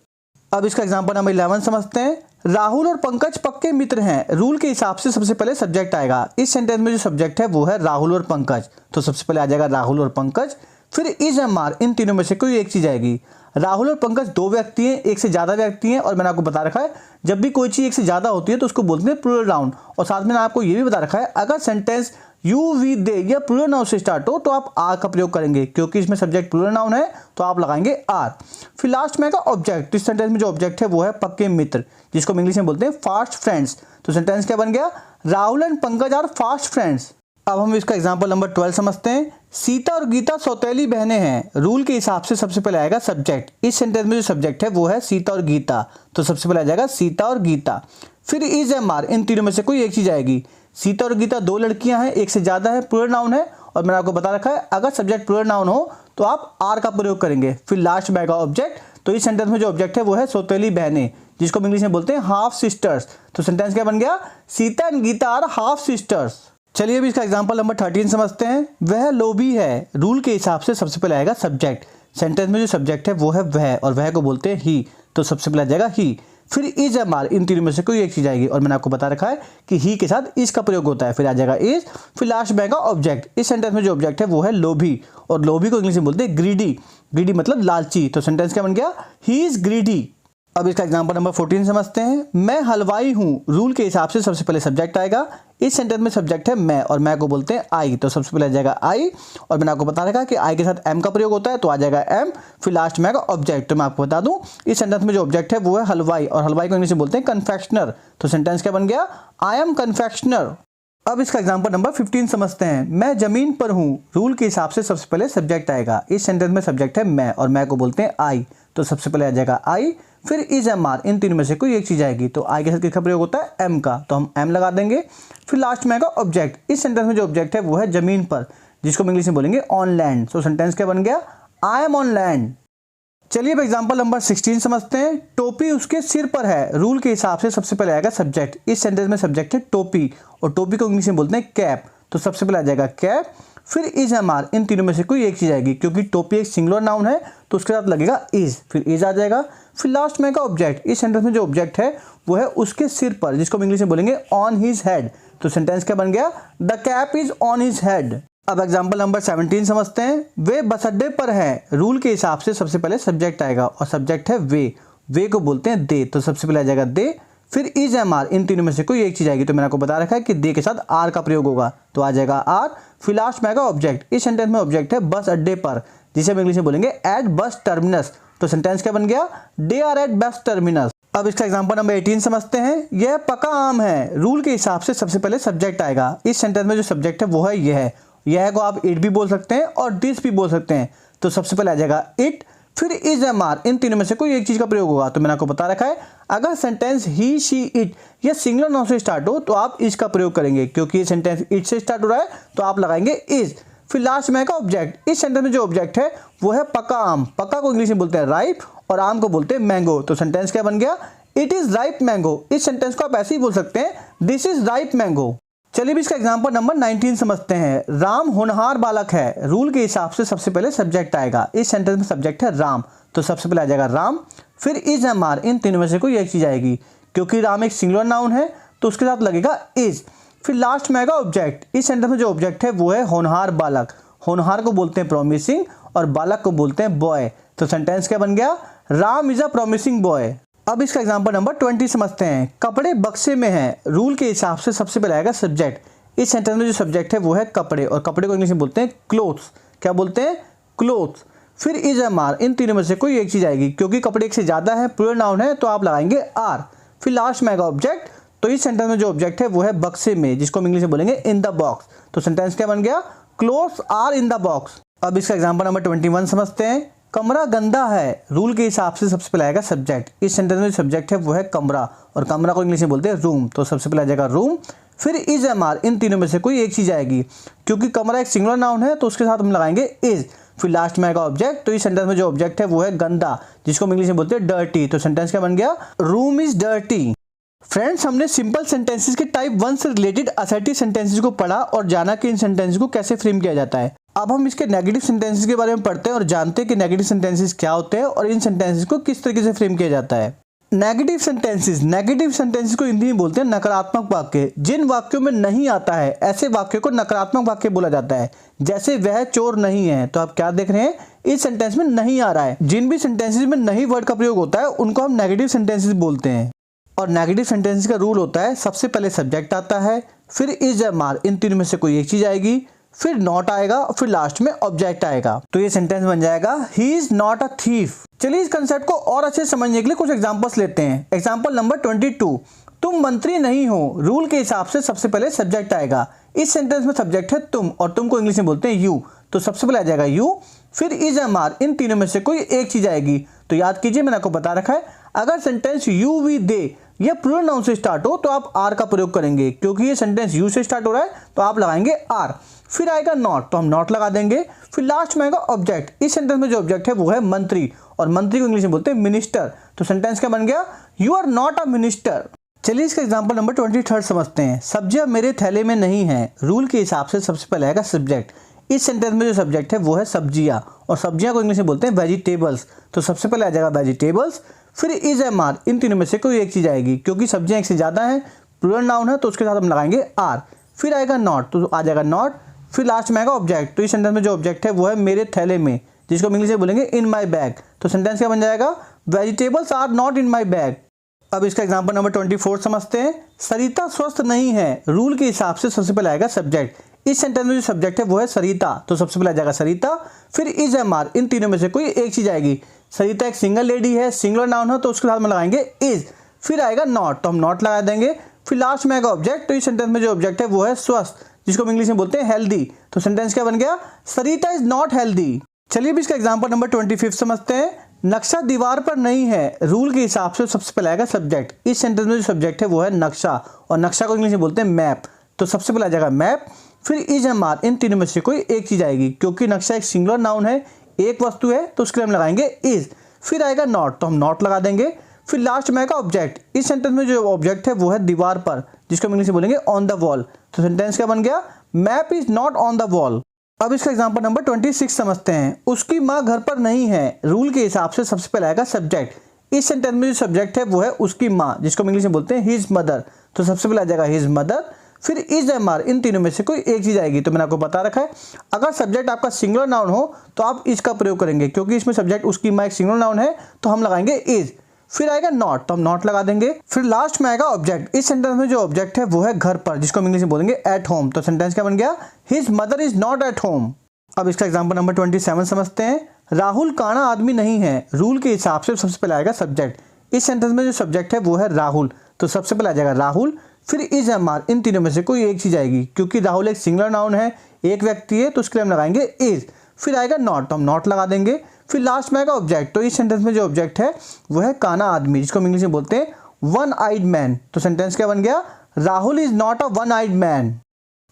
अब इसका एग्जांपल नंबर 11 समझते हैं। राहुल और पंकज पक्के मित्र हैं, रूल के हिसाब से सबसे पहले सब्जेक्ट आएगा। इस सेंटेंस में जो सब्जेक्ट है वो है राहुल और पंकज। तो सबसे पहले आ जाएगा राहुल और पंकज, फिर इज एम आर, इन तीनों में से कोई एक चीज आएगी। राहुल और पंकज दो व्यक्ति हैं, एक से ज्यादा व्यक्ति हैं, और मैंने आपको बता रखा है जब भी कोई चीज एक से ज्यादा होती है तो उसको बोलते हैं प्लूरल नाउन। और साथ में आपको ये भी बता रखा है अगर सेंटेंस यू वी दे या प्लूरल नाउन से स्टार्ट हो तो आप आर का प्रयोग करेंगे, क्योंकि इसमें सब्जेक्ट प्लूरल नाउन है तो आप लगाएंगे आर। फिर लास्ट में आएगा ऑब्जेक्ट। इस सेंटेंस में जो ऑब्जेक्ट है वो है पक्के मित्र, जिसको हम इंग्लिश में बोलते हैं फास्ट फ्रेंड्स। तो सेंटेंस क्या बन गया, Rahul and Pankaj are fast friends. अब हम इसका एग्जांपल नंबर 12 समझते हैं। सीता और गीता सौतेली बहनें हैं, रूल के हिसाब से सबसे पहले आएगा सब्जेक्ट। इस सेंटेंस में जो सब्जेक्ट है वो है सीता और गीता। तो सबसे पहले आ जाएगा सीता और गीता, फिर इज एम आर, इन तीनों में से कोई एक चीज आएगी। सीता और गीता दो लड़कियां हैं, एक से ज्यादा है, प्लूरल नाउन है, और मैंने आपको बता रखा है अगर सब्जेक्ट प्लूरल नाउन हो तो आप आर का प्रयोग करेंगे। फिर लास्ट में आएगा ऑब्जेक्ट। तो इस सेंटेंस में जो ऑब्जेक्ट है वो है सौतेली बहनें, जिसको हम इंग्लिश में बोलते हैं हाफ सिस्टर्स। तो सेंटेंस क्या बन गया, Sita and Gita are half sisters. चलिए अभी इसका एग्जांपल नंबर 13 समझते हैं। वह लोभी है, रूल के हिसाब से सबसे पहले आएगा सब्जेक्ट। सेंटेंस में जो सब्जेक्ट है वो है वह, और वह को बोलते हैं ही। तो सबसे पहले आ जाएगा ही, फिर इज एम आर, इन तीनों में से कोई एक चीज आएगी, और मैंने आपको बता रखा है कि ही के साथ इज का प्रयोग होता है। फिर आ जाएगा इज, फिर लास्ट में आएगा ऑब्जेक्ट। इस सेंटेंस में जो ऑब्जेक्ट है वो है लोभी, और लोभी को इंग्लिश में बोलते हैं ग्रीडी। ग्रीडी मतलब लालची। तो सेंटेंस क्या बन गया, ही इज ग्रीडी। अब इसका एग्जांपल नंबर 14 समझते हैं। मैं हलवाई हूं, रूल के हिसाब से सबसे पहले सब्जेक्ट आएगा। इस सेंटेंस में सब्जेक्ट है मैं, और मैं को बोलते हैं आई। तो सबसे पहले आ जाएगा आई, और मैंने आपको बता रखा कि आई के साथ एम का प्रयोग होता है तो आ जाएगा एम। फिर लास्ट में आएगा ऑब्जेक्ट। तो मैं आपको बता दूं इस सेंटेंस में जो ऑब्जेक्ट है वो है हलवाई, और हलवाई को इंग्लिश में बोलते हैं कन्फेक्शनर। तो सेंटेंस क्या बन गया, आई एम कन्फेक्शनर। अब इसका एग्जांपल नंबर 15 समझते हैं। मैं जमीन पर हूं, रूल के हिसाब से सबसे पहले सब्जेक्ट आएगा। इस सेंटेंस में सब्जेक्ट है मैं, और मैं को बोलते हैं आई। तो सबसे पहले आ जाएगा आई, फिर इज एम आर, इन तीनों में से कोई एक चीज आएगी। तो आई के साथ किसका प्रयोग होता है, एम का, तो हम एम लगा देंगे। फिर लास्ट में आएगा ऑब्जेक्ट। इस सेंटेंस में जो ऑब्जेक्ट है वो है जमीन पर, जिसको हम इंग्लिश में बोलेंगे ऑन लैंड। तो सेंटेंस क्या बन गया, आई एम ऑन लैंड। चलिए अब एग्जांपल नंबर 16 समझते हैं। टोपी उसके सिर पर है, रूल के हिसाब से सबसे पहले आएगा सब्जेक्ट। इस सेंटेंस में सब्जेक्ट है टोपी, और टोपी को इंग्लिश में बोलते हैं कैप। तो सबसे पहले आ जाएगा कैप, फिर इज एम आर, इन तीनों में से कोई एक चीज आएगी, क्योंकि टोपी एक सिंगुलर नाउन है तो उसके साथ लगेगा इज। फिर इज आ जाएगा, फिर लास्ट में आएगा ऑब्जेक्ट। इस सेंटेंस में जो ऑब्जेक्ट है वो है उसके सिर पर, जिसको हम इंग्लिश में बोलेंगे ऑन हिज हेड। तो सेंटेंस क्या बन गया, the cap is on his head. अब एग्जांपल नंबर 17 समझते हैं। वे बस अड्डे पर है, रूल के हिसाब से सबसे पहले सब्जेक्ट आएगा, और सब्जेक्ट है वे को बोलते हैं दे। तो सबसे पहले आ जाएगा दे, फिर इज एम आर, इन तीनों में से कोई एक चीज आएगी। तो मैंने आपको बता रखा है कि दे के साथ आर का प्रयोग होगा, तो आ जाएगा आर। फिर लास्ट में आएगा ऑब्जेक्ट। इस सेंटेंस में ऑब्जेक्ट है बस अड्डे पर, जिसे हम इंग्लिश में बोलेंगे एट बस टर्मिनस। तो सेंटेंस क्या बन गया, they are at bus terminus. अब इसका एग्जांपल नंबर 18 समझते हैं। यह पका आम है, रूल के हिसाब से सबसे पहले सब्जेक्ट आएगा। इस सेंटेंस में जो सब्जेक्ट है वो है यह को आप इट भी बोल सकते हैं और दिस भी बोल सकते हैं। तो सबसे पहले आ जाएगा इट, फिर इज एम आर, इन तीनों में से कोई एक चीज का प्रयोग होगा। तो मैंने आपको बता रखा है अगर सेंटेंस ही शी इट या सिंगुलर नाउन से स्टार्ट हो तो आप इज का प्रयोग करेंगे, क्योंकि ये सेंटेंस इट से स्टार्ट हो रहा है तो आप लगाएंगे इज। फिर लास्ट में आएगा ऑब्जेक्ट। इस सेंटेंस में जो ऑब्जेक्ट है वो है पका आम। पका को इंग्लिश में बोलते हैं राइप, और आम को बोलते हैं मैंगो। तो सेंटेंस क्या बन गया, इट इज राइप मैंगो। इस सेंटेंस को आप ऐसे ही बोल सकते हैं, दिस इज राइप मैंगो। चलिए भी इसका एग्जांपल नंबर 19 समझते हैं। राम होनहार बालक है, रूल के हिसाब से सबसे पहले सब्जेक्ट आएगा। इस सेंटेंस में सब्जेक्ट है राम, तो सबसे पहले आ जाएगा राम, फिर इज एम आर, इन तीनों में से कोई एक चीज आएगी, क्योंकि राम एक सिंगुलर नाउन है तो उसके साथ लगेगा इज। फिर लास्ट में आएगा ऑब्जेक्ट। इस सेंटेंस में जो ऑब्जेक्ट है वो है होनहार बालक। होनहार को बोलते हैं प्रॉमिसिंग और बालक को बोलते हैं बॉय। तो सेंटेंस क्या बन गया, Ram is a promising boy. अब इसका एग्जांपल नंबर 20 समझते हैं। कपड़े बक्से में हैं, रूल के हिसाब से सबसे पहले आएगा सब्जेक्ट। इस सेंटेंस में जो सब्जेक्ट है वो है कपड़े और कपड़े को इंग्लिश में बोलते हैं क्लोथ्स। क्या बोलते हैं, क्लोथ्स। फिर इज एम आर, इन तीनों में से कोई एक चीज आएगी, क्योंकि कपड़े एक से ज्यादा है, प्लूरल नाउन है, तो आप लगाएंगे आर। फिर लास्ट में आएगा ऑब्जेक्ट। तो इस सेंटेंस में जो ऑब्जेक्ट है वो है बक्से में, जिसको हम इंग्लिश में बोलेंगे इन द बॉक्स। तो सेंटेंस क्या बन गया, clothes are in the box. अब इसका एग्जांपल नंबर 21 समझते हैं। कमरा गंदा है, रूल के हिसाब से सबसे पहले आएगा सब्जेक्ट। इस सेंटेंस में जो सब्जेक्ट है वो है कमरा और कमरा को इंग्लिश में बोलते हैं रूम। तो सबसे पहले आ जाएगा रूम। फिर इज एम आर, इन तीनों में से कोई एक चीज आएगी, क्योंकि कमरा एक सिंगुलर नाउन है तो उसके साथ हम लगाएंगे इज। फिर लास्ट में आएगा ऑब्जेक्ट। तो इस सेंटेंस में जो ऑब्जेक्ट है वो है गंदा, जिसको हम इंग्लिश में बोलते हैं डर्टी। तो सेंटेंस क्या बन गया, रूम इज डर्टी। फ्रेंड्स, हमने सिंपल सेंटेंसेस के टाइप 1 से रिलेटेड असर्टिव सेंटेंसेस को पढ़ा और जाना कि इन सेंटेंसेस को कैसे फ्रेम किया जाता है। अब हम इसके नेगेटिव सेंटेंसेस के बारे में पढ़ते हैं और जानते हैं कि नेगेटिव सेंटेंसेस क्या होते हैं और इन सेंटेंसेस को किस तरीके से फ्रेम किया जाता है। नेगेटिव सेंटेंसेस को हिंदी में बोलते हैं नकारात्मक वाक्य। जिन वाक्यों में नहीं आता है ऐसे वाक्यों को नकारात्मक वाक्य बोला जाता है। जैसे वह चोर नहीं है, तो आप क्या देख रहे हैं, इस सेंटेंस में नहीं आ रहा है। जिन भी सेंटेंसेस में नहीं वर्ड का प्रयोग होता है उनको हम नेगेटिव सेंटेंसेस बोलते हैं। और नेगेटिव सेंटेंस का रूल होता है, सबसे पहले सब्जेक्ट आता है, फिर इज एम आर, इन तीनों में से कोई एक चीज आएगी, फिर नॉट आएगा, फिर लास्ट में ऑब्जेक्ट आएगा। तो ये सेंटेंस बन जाएगा he is not a thief. चलिए इस कंसेप्ट को और अच्छे से समझने के लिए कुछ एग्जांपल्स लेते हैं। एग्जांपल नंबर 22, तुम मंत्री नहीं हो, रूल के हिसाब से सबसे पहले सब्जेक्ट आएगा। इस सेंटेंस में सब्जेक्ट है तुम और तुम को इंग्लिश में बोलते हैं यू। तो सबसे पहले आ जाएगा यू, फिर इज एम आर, इन तीनों में से कोई एक चीज आएगी। तो याद कीजिए, मैंने आपको बता रखा है, अगर सेंटेंस यू वी दे या प्लूरल नाउन से स्टार्ट हो तो आप आर का प्रयोग करेंगे, क्योंकि ये सेंटेंस यू से स्टार्ट हो रहा है तो आप लगाएंगे आर। फिर आएगा नॉट, तो हम नॉट लगा देंगे। फिर लास्ट में आएगा ऑब्जेक्ट। इस सेंटेंस में जो ऑब्जेक्ट है वो है मंत्री और मंत्री को इंग्लिश में बोलते हैं मिनिस्टर। तो सेंटेंस क्या बन गया, you are not a minister. चलिए इसका एग्जांपल नंबर 23 समझते हैं। सब्जियां मेरे थैले में नहीं है, रूल के हिसाब से सबसे पहले आएगा सब्जेक्ट। इस सेंटेंस में जो सब्जेक्ट है वो है सब्जियां और सब्जियां को इंग्लिश में बोलते हैं वेजिटेबल्स। तो सबसे पहले आ जाएगा वेजिटेबल्स, फिर इज एम आर, इन तीनों में से कोई एक चीज आएगी, क्योंकि सब्जियां एक से ज्यादा है, प्लूरल नाउन है, तो उसके साथ हम लगाएंगे आर। फिर आएगा नॉट, तो आ जाएगा नॉट। फिर लास्ट में आएगा ऑब्जेक्ट। तो इस सेंटेंस में जो ऑब्जेक्ट है वो है मेरे थैले में, जिसको हम इंग्लिश में बोलेंगे इन माई बैग। तो सेंटेंस क्या बन जाएगा, vegetables are not in my bag. अब इसका एग्जांपल नंबर 24 समझते हैं। सरिता स्वस्थ नहीं है, रूल के हिसाब से सबसे पहले आएगा सब्जेक्ट। इस सेंटेंस में जो सब्जेक्ट है वो है सरिता, तो सबसे पहले आ जाएगा सरिता, फिर इज एम आर, इन तीनों में से कोई एक चीज आएगी। सरिता एक सिंगल लेडी है, सिंगुलर नाउन है, तो उसके साथ में लगाएंगे इज। फिर आएगा नॉट, तो हम नॉट लगा देंगे। फिर लास्ट में आएगा ऑब्जेक्ट। तो इस सेंटेंस में जो ऑब्जेक्ट है वो है स्वस्थ, जिसको हम इंग्लिश में बोलते हैं हेल्दी। तो सेंटेंस क्या बन गया, सरिता इज नॉट हेल्दी। चलिए अब इसका एग्जांपल नंबर 25 समझते हैं। नक्शा दीवार पर नहीं है, रूल के हिसाब से सबसे पहले आएगा सब्जेक्ट। इस सेंटेंस में जो सब्जेक्ट है वो है नक्शा और नक्शा को इंग्लिश में बोलते हैं मैप। तो सबसे पहले आ जाएगा मैप, फिर इज एम आर, इन तीनों में से कोई एक चीज आएगी, क्योंकि नक्शा एक सिंगुलर नाउन है, एक वस्तु है, तो उसके लिए हम लगाएंगे इज। फिर आएगा नॉट, तो हम नॉट लगा देंगे। फिर लास्ट में आएगा ऑब्जेक्ट। इस सेंटेंस में जो ऑब्जेक्ट है वो है दीवार पर, जिसको हम इंग्लिश में बोलेंगे ऑन द वॉल। तो सेंटेंस क्या बन गया, map is not on the wall. अब इसका एग्जांपल नंबर 26 समझते हैं। उसकी माँ घर पर नहीं है, रूल के हिसाब से सबसे पहले आएगा सब्जेक्ट। इस सेंटेंस में जो सब्जेक्ट है वो है उसकी माँ, जिसको हम इंग्लिश में बोलते हैं हिज मदर। तो सबसे पहले आ जाएगा हिज मदर, फिर इज एम आर, इन तीनों में से कोई एक चीज आएगी। तो मैंने आपको बता रखा है, अगर सब्जेक्ट आपका सिंगुलर नाउन हो तो आप इसका प्रयोग करेंगे, क्योंकि इसमें सब्जेक्ट उसकी माँ एक सिंगुलर नाउन है, तो हम लगाएंगे इज। फिर आएगा नॉट, तो हम नॉट लगा देंगे। फिर लास्ट में आएगा ऑब्जेक्ट। इस सेंटेंस में जो ऑब्जेक्ट है वो है घर पर, जिसको हम इंग्लिश में बोलेंगे एट होम। तो सेंटेंस क्या बन गया, his mother is not at home. अब इसका एग्जांपल नंबर 27 समझते हैं। राहुल काना आदमी नहीं है, रूल के हिसाब से सबसे पहले आएगा सब्जेक्ट। इस सेंटेंस में जो सब्जेक्ट है वो है राहुल, तो सबसे पहले आ जाएगा राहुल, फिर इज एम आर, इन तीनों में से कोई एक चीज आएगी, क्योंकि राहुल एक सिंगुलर नाउन है, एक व्यक्ति है, तो उसके लिए हम लगाएंगे इज। फिर आएगा नॉट, तो हम नॉट लगा देंगे। फिर लास्ट में आएगा ऑब्जेक्ट। तो इस सेंटेंस में जो ऑब्जेक्ट है वो है काना आदमी, जिसको हम इंग्लिश में बोलते हैं वन आइड मैन। तो सेंटेंस क्या बन गया, Rahul is not a one eyed man.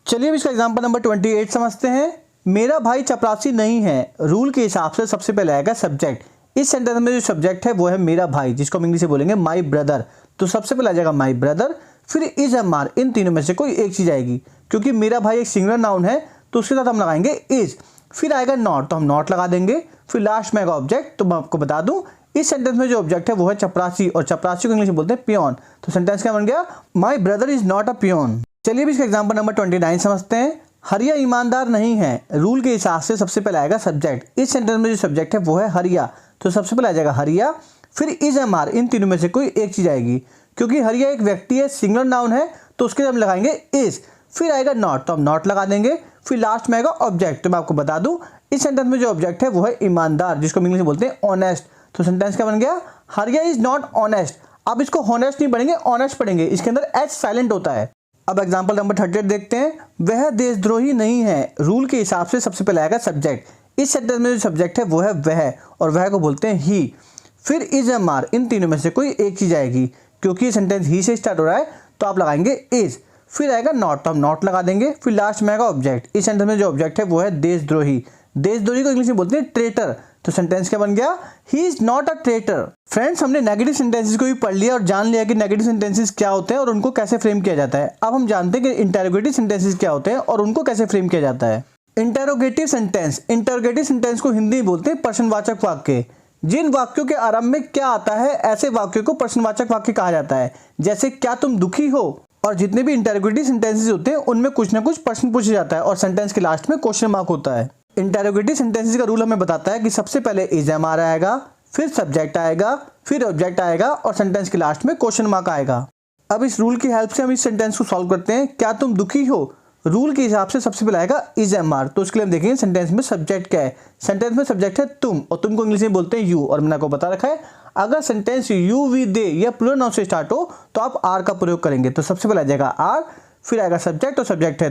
चलिए अब इसका एग्जांपल नंबर 28 समझते हैं। मेरा भाई चपरासी नहीं है, रूल के हिसाब से सबसे पहले आएगा सब्जेक्ट। इस सेंटेंस में जो सब्जेक्ट है वो है मेरा भाई, जिसको हम इंग्लिश में बोलेंगे माई ब्रदर। तो सबसे पहले आ जाएगा माई ब्रदर, फिर इज एम आर, इन तीनों में से कोई एक चीज आएगी, क्योंकि मेरा भाई एक सिंगुलर नाउन है, तो उसके साथ हम लगाएंगे इज। फिर आएगा नॉट, तो हम नॉट लगा देंगे। फिर लास्ट में आएगा ऑब्जेक्ट। तो मैं आपको बता दूं, इस सेंटेंस में जो ऑब्जेक्ट है वो है चपरासी और चपरासी को इंग्लिश में बोलते हैं पियोन। तो सेंटेंस क्या बन गया, my brother is not a peon. चलिए अब इसका एग्जाम्पल नंबर 29 समझते हैं। हरिया ईमानदार नहीं है, रूल के हिसाब से सबसे पहले आएगा सब्जेक्ट। इस सेंटेंस में जो सब्जेक्ट है वो है हरिया, तो सबसे पहले आ जाएगा हरिया, फिर इज एम आर, इन तीनों में से कोई एक चीज आएगी। क्योंकि हरिया एक व्यक्ति है, सिंगुलर नाउन है, तो उसके लिए हम लगाएंगे इज, फिर आएगा नॉट, तो हम नॉट लगा देंगे, फिर लास्ट में आएगा ऑब्जेक्ट। तो मैं आपको बता दूं इस सेंटेंस में जो ऑब्जेक्ट है वो है ईमानदार, जिसको इंग्लिश में बोलते हैं ऑनेस्ट। तो सेंटेंस क्या बन गया, हरिया इज नॉट ऑनेस्ट। आप इसको हॉनेस्ट नहीं पढ़ेंगे, ऑनेस्ट पढ़ेंगे, इसके अंदर एच साइलेंट होता है। अब एग्जांपल नंबर 38 देखते हैं। वह देशद्रोही नहीं है, रूल के हिसाब से सबसे पहले आएगा सब्जेक्ट। इस सेंटेंस में जो सब्जेक्ट है वो है वह, और वह को बोलते हैं ही, फिर इज एम आर, इन तीनों में से कोई एक चीज आएगी। क्योंकि ये सेंटेंस ही से स्टार्ट हो रहा है तो आप लगाएंगे इज, फिर आएगा नॉट, तो हम नॉट लगा देंगे, फिर लास्ट में आएगा ऑब्जेक्ट। इस सेंटेंस में जो ऑब्जेक्ट है वो है देशद्रोही। देशद्रोही को इंग्लिश में बोलते हैं ट्रेटर। तो सेंटेंस क्या बन गया, he is not a traitor. Friends, हमने नेगेटिव सेंटेंसेस को भी पढ़ लिया और जान लिया कि नेगेटिव सेंटेंसेस क्या होते हैं और उनको कैसे फ्रेम किया जाता है। अब हम जानते हैं कि इंटेरोगेटिव सेंटेंसेस क्या होते हैं और उनको कैसे फ्रेम किया जाता है। इंटेरोगेटिव सेंटेंस को हिंदी में बोलते हैं प्रश्नवाचक वाक्य। जिन वाक्यों के आरंभ में क्या आता है ऐसे वाक्यों को प्रश्नवाचक वाक्य कहा जाता है। जैसे क्या तुम दुखी हो, और जितने भी इंटेरोगेटिव सेंटेंसेस होते हैं उनमें कुछ ना कुछ प्रश्न पूछा जाता है और सेंटेंस के लास्ट में क्वेश्चन मार्क होता है। इंटेरोगेटिव सेंटेंसेस का रूल हमें बताता है कि सबसे पहले इज एम आर आएगा, फिर सब्जेक्ट आएगा, फिर ऑब्जेक्ट आएगा और सेंटेंस के लास्ट में क्वेश्चन मार्क आएगा। अब इस रूल की हेल्प से हम इस सेंटेंस को सॉल्व करते हैं। क्या तुम दुखी हो, रूल के हिसाब से सबसे पहले आएगा इज एम आर, तो उसके लिए हम देखेंगे सेंटेंस में सब्जेक्ट क्या है। सेंटेंस में सब्जेक्ट है तुम, और तुम को इंग्लिश में बोलते हैं यू, और मैंने आपको बता रखा है अगर सेंटेंस यू वी दे या प्लूरल नाउन से स्टार्ट हो तो आप आर का प्रयोग करेंगे। तो सबसे पहले आ जाएगा आर, फिर आएगा सब्जेक्ट, और सब्जेक्ट है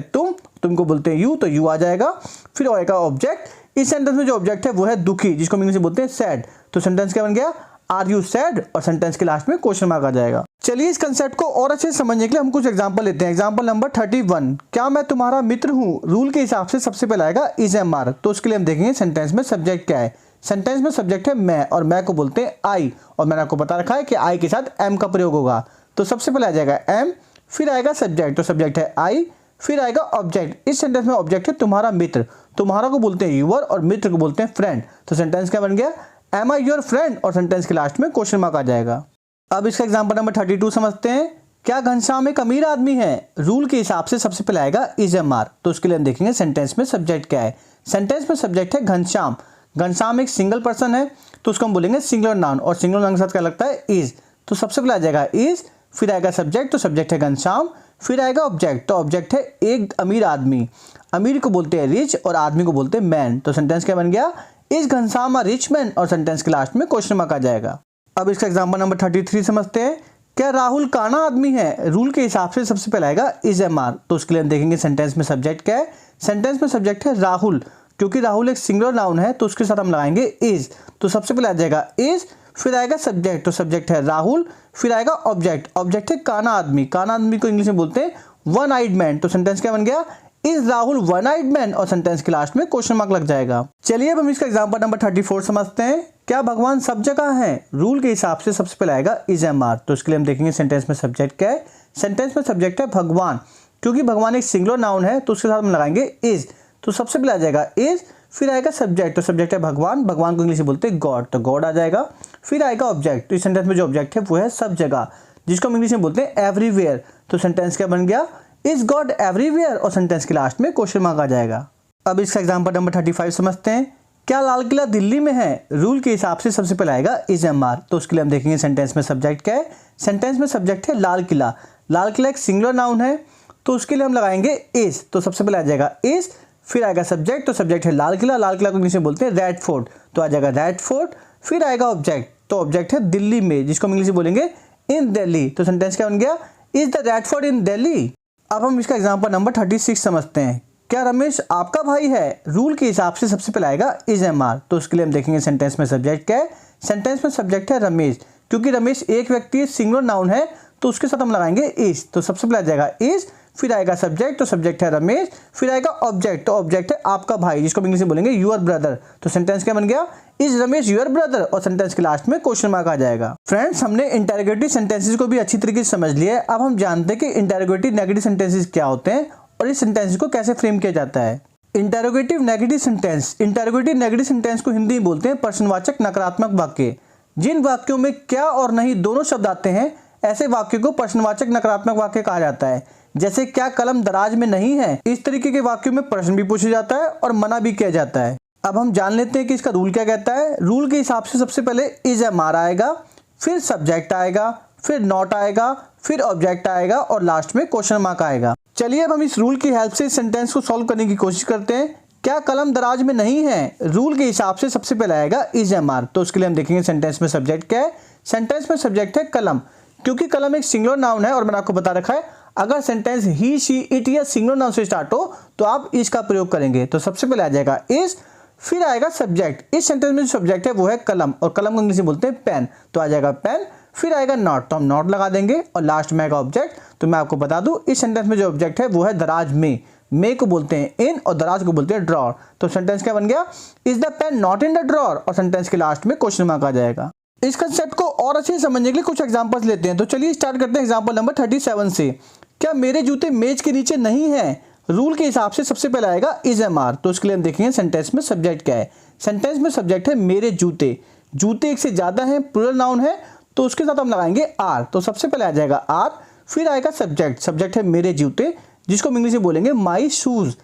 तुमको बोलते हैं यू, तो यू आ जाएगा, फिर आएगा ऑब्जेक्ट। इस सेंटेंस में जो ऑब्जेक्ट है वो है दुखी, जिसको इंग्लिश में बोलते हैं सैड। तो सेंटेंस क्या बन गया, आर यू सैड, और सेंटेंस के लास्ट में क्वेश्चन मार्क आ जाएगा। चलिए इस कंसेप्ट को और अच्छे से समझने के लिए हम कुछ एग्जांपल लेते हैं। Example number 31। क्या मैं तुम्हारा मित्र हूँ, रूल के हिसाब से सबसे पहले आएगा इज एम आर, तो उसके लिए हम देखेंगे सेंटेंस में सब्जेक्ट क्या है। सेंटेंस में सब्जेक्ट है मैं, और मैं को बोलते हैं आई, और मैंने आपको बता रखा है कि आई के साथ एम का प्रयोग होगा। तो सबसे पहले आ जाएगा एम, फिर आएगा सब्जेक्ट, तो सब्जेक्ट है आई, फिर आएगा ऑब्जेक्ट। इस सेंटेंस में ऑब्जेक्ट है तुम्हारा मित्र, तुम्हारा को बोलते हैं यूअर और मित्र को बोलते हैं फ्रेंड। तो सेंटेंस क्या बन गया, एम आई योर फ्रेंड, और सेंटेंस के लास्ट में क्वेश्चन मार्क आ जाएगा। अब इसका एग्जांपल नंबर 32 समझते हैं। क्या घनश्याम एक अमीर आदमी है, रूल के हिसाब से सबसे पहले आएगा इज एम आर, तो उसके लिए हम देखेंगे सेंटेंस में सब्जेक्ट क्या है। सेंटेंस में सब्जेक्ट है घनश्याम। घनश्याम एक सिंगल पर्सन है, तो उसको हम बोलेंगे सिंगुलर नाउन, और सिंगुलर नाउन के साथ क्या लगता है इज। तो सबसे पहले आ जाएगा इज, फिर आएगा सब्जेक्ट, तो सब्जेक्ट है घनश्याम, फिर आएगा ऑब्जेक्ट, तो ऑब्जेक्ट है एक अमीर आदमी। अमीर को बोलते हैं रिच और आदमी को बोलते हैं मैन। तो सेंटेंस क्या बन गया, is Ghanshyam a rich man, और सेंटेंस के लास्ट में क्वेश्चन मार्क आ जाएगा। अब इसका एग्जांपल नंबर 33 समझते हैं। क्या राहुल काना आदमी है, रूल के हिसाब से सबसे पहले आएगा इज एम आर, तो उसके लिए हम देखेंगे सेंटेंस में सब्जेक्ट क्या है। सेंटेंस में सब्जेक्ट है राहुल, क्योंकि राहुल एक सिंगुलर नाउन है तो उसके साथ हम लगाएंगे इज। तो सबसे पहले आ जाएगा इज, फिर आएगा सब्जेक्ट, तो सब्जेक्ट है राहुल, फिर आएगा ऑब्जेक्ट, ऑब्जेक्ट है काना आदमी। काना आदमी को इंग्लिश में बोलते हैं वन आइड मैन। तो सेंटेंस क्या बन गया, is Rahul one eyed man, और सेंटेंस के लास्ट में क्वेश्चन मार्क लग जाएगा। चलिए अब हम इसका एग्जांपल नंबर 34 समझते हैं। क्या भगवान सब जगह है, रूल के हिसाब से सबसे पहले आएगा इज एम आर, तो इसके लिए हम देखेंगे सेंटेंस में सब्जेक्ट क्या है। सेंटेंस में सब्जेक्ट है भगवान, क्योंकि भगवान एक सिंगुलर नाउन है तो उसके साथ हम लगाएंगे इज। तो सबसे पहले आ जाएगा इज, फिर आएगा सब्जेक्ट, तो सब्जेक्ट है भगवान, भगवान को इंग्लिश में बोलते हैं गॉड, तो गॉड आ जाएगा, फिर आएगा ऑब्जेक्ट। तो इस सेंटेंस में जो ऑब्जेक्ट है वो है सब जगह, जिसको हम इंग्लिश में बोलते हैं एवरीवेयर। तो सेंटेंस क्या बन गया, इज गॉड एवरीवेयर, और सेंटेंस के लास्ट में क्वेश्चन मार्क आ जाएगा। अब इसका एग्जांपल नंबर 35 समझते हैं। क्या लाल किला दिल्ली में है, रूल के हिसाब से सबसे पहले आएगा इज एम आर, तो उसके लिए हम देखेंगे सेंटेंस में सब्जेक्ट क्या है। सेंटेंस में सब्जेक्ट है लाल किला। लाल किला एक सिंगुलर नाउन है तो उसके लिए हम लगाएंगे इज। तो सबसे पहले आ जाएगा इज, फिर आएगा सब्जेक्ट, तो सब्जेक्ट है लाल किला, लाल किला को इंग्लिश में बोलते हैं रेड फोर्ट, तो आ जाएगा रेड फोर्ट, फिर आएगा ऑब्जेक्ट, तो ऑब्जेक्ट है दिल्ली में, जिसको हम इंग्लिश में बोलेंगे इन दिल्ली। तो सेंटेंस क्या बन गया, इज द रेड फोर्ट इन दिल्ली। अब हम इसका एग्जांपल नंबर 36 समझते हैं। क्या रमेश आपका भाई है, रूल के हिसाब से सबसे पहले आएगा इज एम आर, तो उसके लिए हम देखेंगे सेंटेंस में सब्जेक्ट क्या है। सेंटेंस में सब्जेक्ट है रमेश, क्योंकि रमेश एक व्यक्ति सिंगुलर नाउन है तो उसके साथ हम लगाएंगे इज। तो सबसे पहले आ जाएगा इज, फिर आएगा सब्जेक्ट, तो सब्जेक्ट है रमेश, फिर आएगा ऑब्जेक्ट, तो ऑब्जेक्ट है आपका भाई, जिसको इंग्लिश में बोलेंगे यूर ब्रदर। तो सेंटेंस क्या बन गया, इज रमेश यूर ब्रदर, और सेंटेंस के लास्ट में क्वेश्चन मार्क आ जाएगा। फ्रेंड्स, हमने इंटेरोगेटिव सेंटेंसेस को भी अच्छी तरीके से समझ लिया है। अब हम जानते हैं कि इंटेरोगेटिव नेगेटिव सेंटेंसेस क्या होते हैं और इस सेंटेंस को कैसे फ्रेम किया जाता है। इंटेरोगेटिव नेगेटिव सेंटेंस को हिंदी में बोलते हैं प्रश्नवाचक नकारात्मक वाक्य। जिन वाक्यों में क्या और नहीं दोनों शब्द आते हैं ऐसे वाक्यों को प्रश्नवाचक नकारात्मक वाक्य कहा जाता है। जैसे क्या कलम दराज में नहीं है। इस तरीके के वाक्यों में प्रश्न भी पूछा जाता है और मना भी किया जाता है। अब हम जान लेते हैं कि इसका रूल क्या कहता है। रूल के हिसाब से सबसे पहले इज एम आर आएगा, फिर सब्जेक्ट आएगा, फिर नॉट आएगा, फिर ऑब्जेक्ट आएगा और लास्ट में क्वेश्चन मार्क आएगा। चलिए अब हम इस रूल की हेल्प से इस सेंटेंस को सॉल्व करने की कोशिश करते हैं। क्या कलम दराज में नहीं है, रूल के हिसाब से सबसे पहले आएगा इज एम आर। तो उसके लिए हम देखेंगे सेंटेंस में सब्जेक्ट क्या है। सेंटेंस में सब्जेक्ट है कलम, क्योंकि कलम एक सिंगुलर नाउन है और मैंने आपको बता रखा है अगर सेंटेंस ही शी इट या सिंगुलर नाउन से स्टार्ट हो तो आप इज का प्रयोग करेंगे। तो सबसे पहले आ जाएगा इज, फिर आएगा सब्जेक्ट। इस सेंटेंस में जो सब्जेक्ट है वो है कलम और कलम को इंग्लिश में बोलते हैं पेन, तो आ जाएगा पेन। फिर आएगा नॉट, तो हम नॉट लगा देंगे और लास्ट में आएगा ऑब्जेक्ट। तो मैं आपको बता दूं इस सेंटेंस में जो ऑब्जेक्ट है वो है दराज में। मे को बोलते हैं इन और दराज को बोलते हैं ड्रॉर। तो सेंटेंस क्या बन गया, is the pen not in the drawer, और सेंटेंस के लास्ट में क्वेश्चन मार्क आ जाएगा। इस कंसेप्ट को और अच्छे से समझने के लिए कुछ एग्जांपल्स लेते हैं। तो चलिए स्टार्ट करते हैं एग्जांपल नंबर 37 से। क्या मेरे जूते मेज के नीचे नहीं है, रूल के हिसाब से सबसे पहले आएगा इज एम आर। तो उसके लिए हम देखेंगे सेंटेंस में सब्जेक्ट क्या है। सेंटेंस में सब्जेक्ट है मेरे जूते। जूते एक से ज्यादा है, प्लुरल नाउन है, तो उसके साथ हम लगाएंगे आर। तो सबसे पहले आ जाएगा आर, फिर आएगा सब्जेक्ट। सब्जेक्ट है मेरे जूते, जिसको हम इंग्लिश में बोलेंगे माई शूज।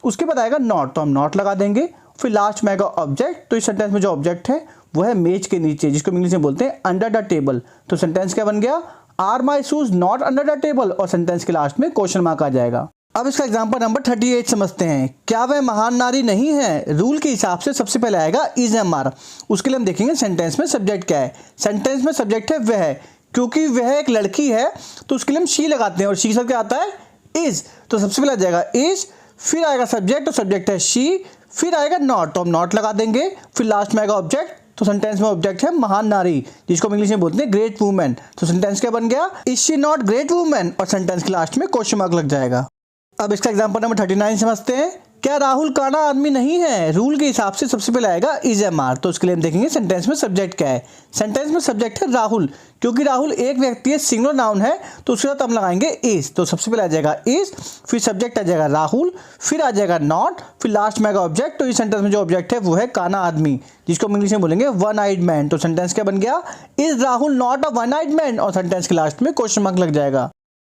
उसके बाद आएगा नॉट, तो हम नॉट लगा देंगे। फिर लास्ट में आएगा ऑब्जेक्ट। तो इस सेंटेंस में जो ऑब्जेक्ट है वो है मेज के नीचे, जिसको इंग्लिश में बोलते हैं अंडर द टेबल। तो सेंटेंस क्या बन गया, are my shoes not under the table, और सेंटेंस के लास्ट में क्वेश्चन मार्क आ जाएगा। अब इसका एग्जांपल नंबर 38 समझते हैं। क्या वह महान नारी नहीं है, रूल के हिसाब से सबसे पहले आएगा इज एम आर। उसके लिए हम देखेंगे सेंटेंस में सब्जेक्ट क्या है। सेंटेंस में सब्जेक्ट है वह, क्योंकि वह एक लड़की है तो उसके लिए हम शी लगाते हैं और शी से क्या आता है इज। तो सबसे पहले आ जाएगा इज, फिर आएगा सब्जेक्ट, तो सब्जेक्ट है शी, फिर आएगा नॉट, तो हम नॉट लगा देंगे। फिर लास्ट में आएगा ऑब्जेक्ट। तो सेंटेंस में ऑब्जेक्ट है महान नारी, जिसको हम इंग्लिश में बोलते हैं ग्रेट वुमेन। तो सेंटेंस क्या बन गया, is she not great women, और सेंटेंस के लास्ट में क्वेश्चन मार्क लग जाएगा। अब इसका एग्जांपल नंबर 39 समझते हैं। क्या राहुल काना आदमी नहीं है, रूल के हिसाब से सबसे पहले आएगा इज एम आर। तो उसके लिए हम देखेंगे सेंटेंस में सब्जेक्ट क्या है। सेंटेंस में सब्जेक्ट है राहुल, क्योंकि राहुल एक व्यक्ति है, सिंगुलर नाउन है, तो उसके साथ हम लगाएंगे इज। तो सबसे पहले आ जाएगा इज, फिर सब्जेक्ट आ जाएगा राहुल, फिर आ जाएगा नॉट, फिर लास्ट में आएगा ऑब्जेक्ट। तो इस सेंटेंस में जो ऑब्जेक्ट है वो है काना आदमी, जिसको हम इंग्लिश में बोलेंगे वन आइड मैन। तो सेंटेंस क्या बन गया, is Rahul not a one eyed man, और सेंटेंस के लास्ट में क्वेश्चन मार्क लग जाएगा।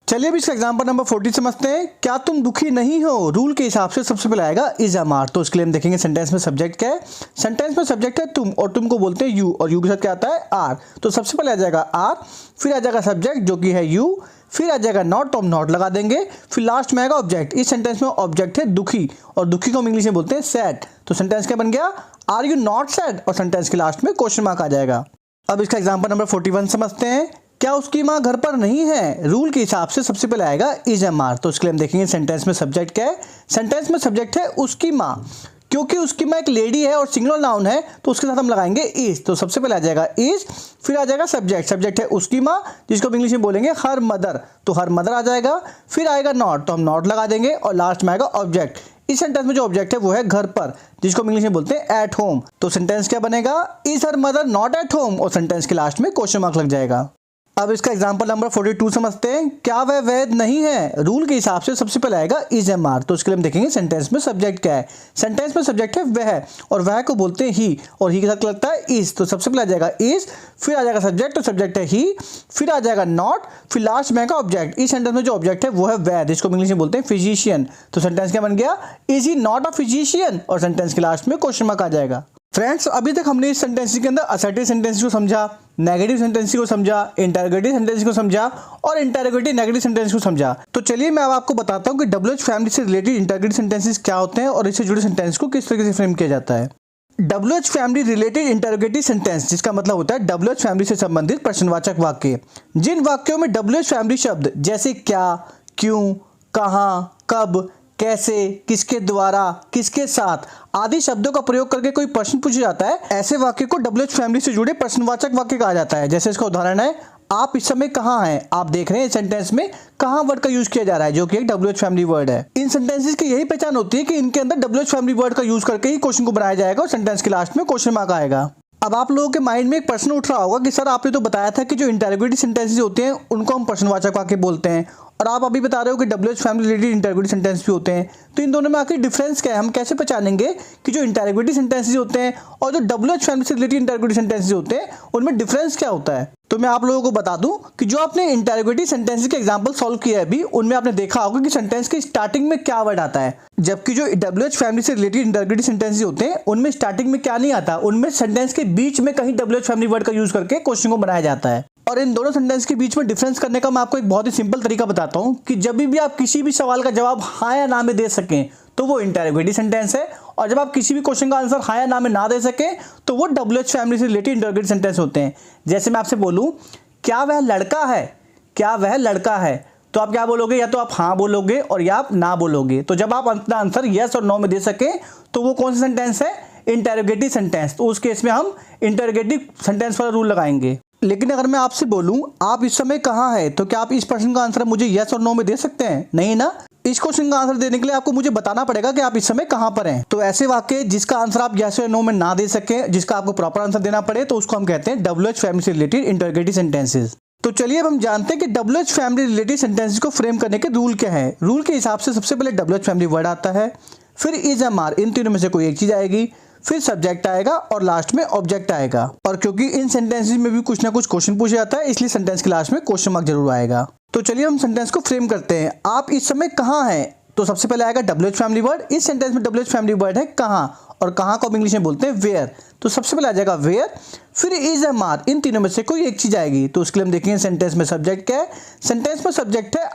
चलिए अब इसका एग्जांपल नंबर 40 समझते हैं। क्या तुम दुखी नहीं हो, रूल के हिसाब से सबसे पहले आएगा इज एम आर। तो उसके लिए हम देखेंगे सेंटेंस में सब्जेक्ट क्या है। सेंटेंस में सब्जेक्ट है तुम, और तुम को बोलते हैं यू, और यू के साथ क्या आता है आर। तो सबसे पहले आ जाएगा आर, फिर आ जाएगा सब्जेक्ट जो कि है यू, फिर आ जाएगा नॉट, तो हम नॉट लगा देंगे। फिर लास्ट में आएगा ऑब्जेक्ट। इस सेंटेंस में ऑब्जेक्ट है दुखी, और दुखी को हम इंग्लिश में बोलते हैं सैड। तो सेंटेंस क्या बन गया, आर यू नॉट सैड, और सेंटेंस के लास्ट में क्वेश्चन मार्क आ जाएगा। अब इसका एग्जांपल नंबर 41 समझते हैं। क्या उसकी माँ घर पर नहीं है, रूल के हिसाब से सबसे पहले आएगा इज एम आर। तो उसके लिए हम देखेंगे सेंटेंस में सब्जेक्ट क्या है। सेंटेंस में सब्जेक्ट है उसकी माँ, क्योंकि उसकी माँ एक लेडी है और सिंगुलर नाउन है, तो उसके साथ हम लगाएंगे इज। तो सबसे पहले आ जाएगा इज, फिर आ जाएगा सब्जेक्ट। सब्जेक्ट है उसकी माँ, जिसको हम इंग्लिश में बोलेंगे हर मदर, तो हर मदर आ जाएगा। फिर आएगा नॉट, तो हम नॉट लगा देंगे, और लास्ट में आएगा ऑब्जेक्ट। इस सेंटेंस में जो ऑब्जेक्ट है वो है घर पर, जिसको हम इंग्लिश में बोलते हैं एट होम। तो सेंटेंस क्या बनेगा, is her mother not at home, और सेंटेंस के लास्ट में क्वेश्चन मार्क लग जाएगा। अब इसका एग्जांपल नंबर 42 समझते हैं। क्या वह वैध नहीं है, रूल के हिसाब से सबसे पहले आएगा इज एम आर। तो उसके लिए हम देखेंगे सेंटेंस में सब्जेक्ट क्या है। सेंटेंस में सब्जेक्ट है वह, और वह को बोलते हैं ही, और ही के साथ लगता है इज। तो सबसे पहले आ जाएगा इज, फिर आ जाएगा सब्जेक्ट, तो सब्जेक्ट है ही, फिर आ जाएगा नॉट, फिर लास्ट में आएगा ऑब्जेक्ट। इस सेंटेंस में जो ऑब्जेक्ट है वो है वैध, जिसको इंग्लिश में बोलते हैं फिजिशियन। तो सेंटेंस क्या बन गया, is he not a physician, और सेंटेंस के लास्ट में क्वेश्चन मार्क आ जाएगा। फ्रेंड्स, अभी तक हमने इस सेंटेंस के अंदर असर्टिव सेंटेंस को समझा, नेगेटिव सेंटेंस को समझा, इंटरोगेटिव सेंटेंस को समझा और इंटरोगेटिव नेगेटिव सेंटेंस को समझा। तो चलिए मैं अब आपको बताता हूं कि WH फैमिली से रिलेटेड इंटरोगेटिव सेंटेंसेस क्या होते हैं और इससे जुड़े सेंटेंस को किस तरीके से फ्रेम किया जाता है। WH family related interrogative sentence, जिसका मतलब होता है WH फैमिली से संबंधित प्रश्नवाचक वाक्य। जिन वाक्यों में WH फैमिली शब्द जैसे क्या, क्यों, कहाँ, कब, कैसे, किसके द्वारा, किसके साथ आदि शब्दों का प्रयोग करके कोई प्रश्न पूछा जाता है, ऐसे वाक्य को WH फैमिली से जुड़े प्रश्नवाचक वाक्य कहा जाता है। जैसे इसका उदाहरण है, आप इस समय कहाँ हैं। आप देख रहे हैं सेंटेंस में कहाँ वर्ड का यूज किया जा रहा है, जो कि एक WH फैमिली वर्ड है। इन सेंटेंसेस की यही पहचान होती है कि इनके अंदर WH फैमिली वर्ड का यूज करके ही क्वेश्चन को बनाया जाएगा और सेंटेंस के लास्ट में क्वेश्चन मार्क आएगा। अब आप लोगों के माइंड में एक प्रश्न उठ रहा होगा कि सर आपने तो बताया था कि जो इंटरोगेटिव सेंटेंसेस होते हैं उनको हम प्रश्नवाचक वाक्य बोलते हैं, और आप अभी बता रहे हो कि WH family related interrogative sentence भी होते हैं, तो इन दोनों में आखिर डिफरेंस क्या है? हम कैसे पहचानेंगे कि जो इंटरोगेटिव सेंटेंसेस होते हैं और जो WH फैमिली से रिलेटेड इंटरोगेटिव सेंटेंसेस होते हैं उनमें डिफरेंस क्या होता है? तो मैं आप लोगों को बता दूं कि जो आपने इंटरोगेटिव सेंटेंसेस के एग्जांपल सॉल्व किया है अभी, उनमें आपने देखा होगा कि सेंटेंस के स्टार्टिंग में क्या वर्ड आता है, जबकि जो WH फैमिली से रिलेटेड इंटरोगेटिव सेंटेंसेस होते हैं उनमें स्टार्टिंग में क्या नहीं आता, उनमें सेंटेंस के बीच में कहीं WH फैमिली वर्ड का यूज करके क्वेश्चन को बनाया जाता है। और इन दोनों सेंटेंस के बीच में डिफरेंस करने का मैं आपको एक बहुत ही सिंपल तरीका बताता हूं कि जब भी आप किसी भी सवाल का जवाब हाँ या ना में दे सकें तो वो इंटरोगेटिव सेंटेंस है, और जब आप किसी भी क्वेश्चन का आंसर हाँ या ना में ना दे सकें तो वो WH फैमिली से रिलेटेड इंटरोगेटिव सेंटेंस होते हैं। जैसे मैं आपसे बोलूं क्या वह लड़का है, क्या वह लड़का है, तो आप क्या बोलोगे? या तो आप हाँ बोलोगे और या आप ना बोलोगे। तो जब आप अपना आंसर यस और नो में दे सकें तो वो कौन सा सेंटेंस है? Interrogative sentence. तो उस केस में हम इंटरोगेटिव सेंटेंस वाला रूल लगाएंगे। लेकिन अगर मैं आपसे बोलूं आप इस समय कहाँ हैं, तो क्या आप इस प्रश्न का आंसर मुझे यस और नो में दे सकते हैं? नहीं ना। इस क्वेश्चन का आंसर देने के लिए आपको मुझे बताना पड़ेगा कि आप इस समय कहाँ पर हैं। तो ऐसे वाक्य जिसका आंसर आप यस या नो में ना दे सके, जिसका आपको प्रॉपर आंसर देना पड़े, तो उसको हम कहते हैं WH फैमिली से रिलेटेड इंटरोगेटिव सेंटेंसेस। तो चलिए अब हम जानते हैं कि WH फैमिली रिलेटेड सेंटेंसेस को फ्रेम करने के रूल क्या है। रूल के हिसाब से सबसे पहले WH फैमिली वर्ड आता है, फिर इज MR, इन तीनों में से कोई एक चीज आएगी, फिर सब्जेक्ट आएगा और लास्ट में ऑब्जेक्ट आएगा। और क्योंकि इन सेंटेंसेस में भी कुछ ना कुछ क्वेश्चन पूछा जाता है, इसलिए सेंटेंस के लास्ट में क्वेश्चन मार्क जरूर आएगा। तो चलिए हम सेंटेंस को फ्रेम करते हैं। आप इस समय कहाँ हैं, तो सबसे पहले आएगा WH फैमिली वर्ड। इस सेंटेंस में WH फैमिली वर्ड है कहाँ, और कहाँ को हम इंग्लिश में बोलते हैं वेयर। तो सबसे पहले आ जाएगा वेयर, फिर इज MR, इन तीनों में से कोई एक चीज आएगी। तो उसके लिए हम देखेंगे सेंटेंस में सब्जेक्ट क्या है। सेंटेंस में सब्जेक्ट है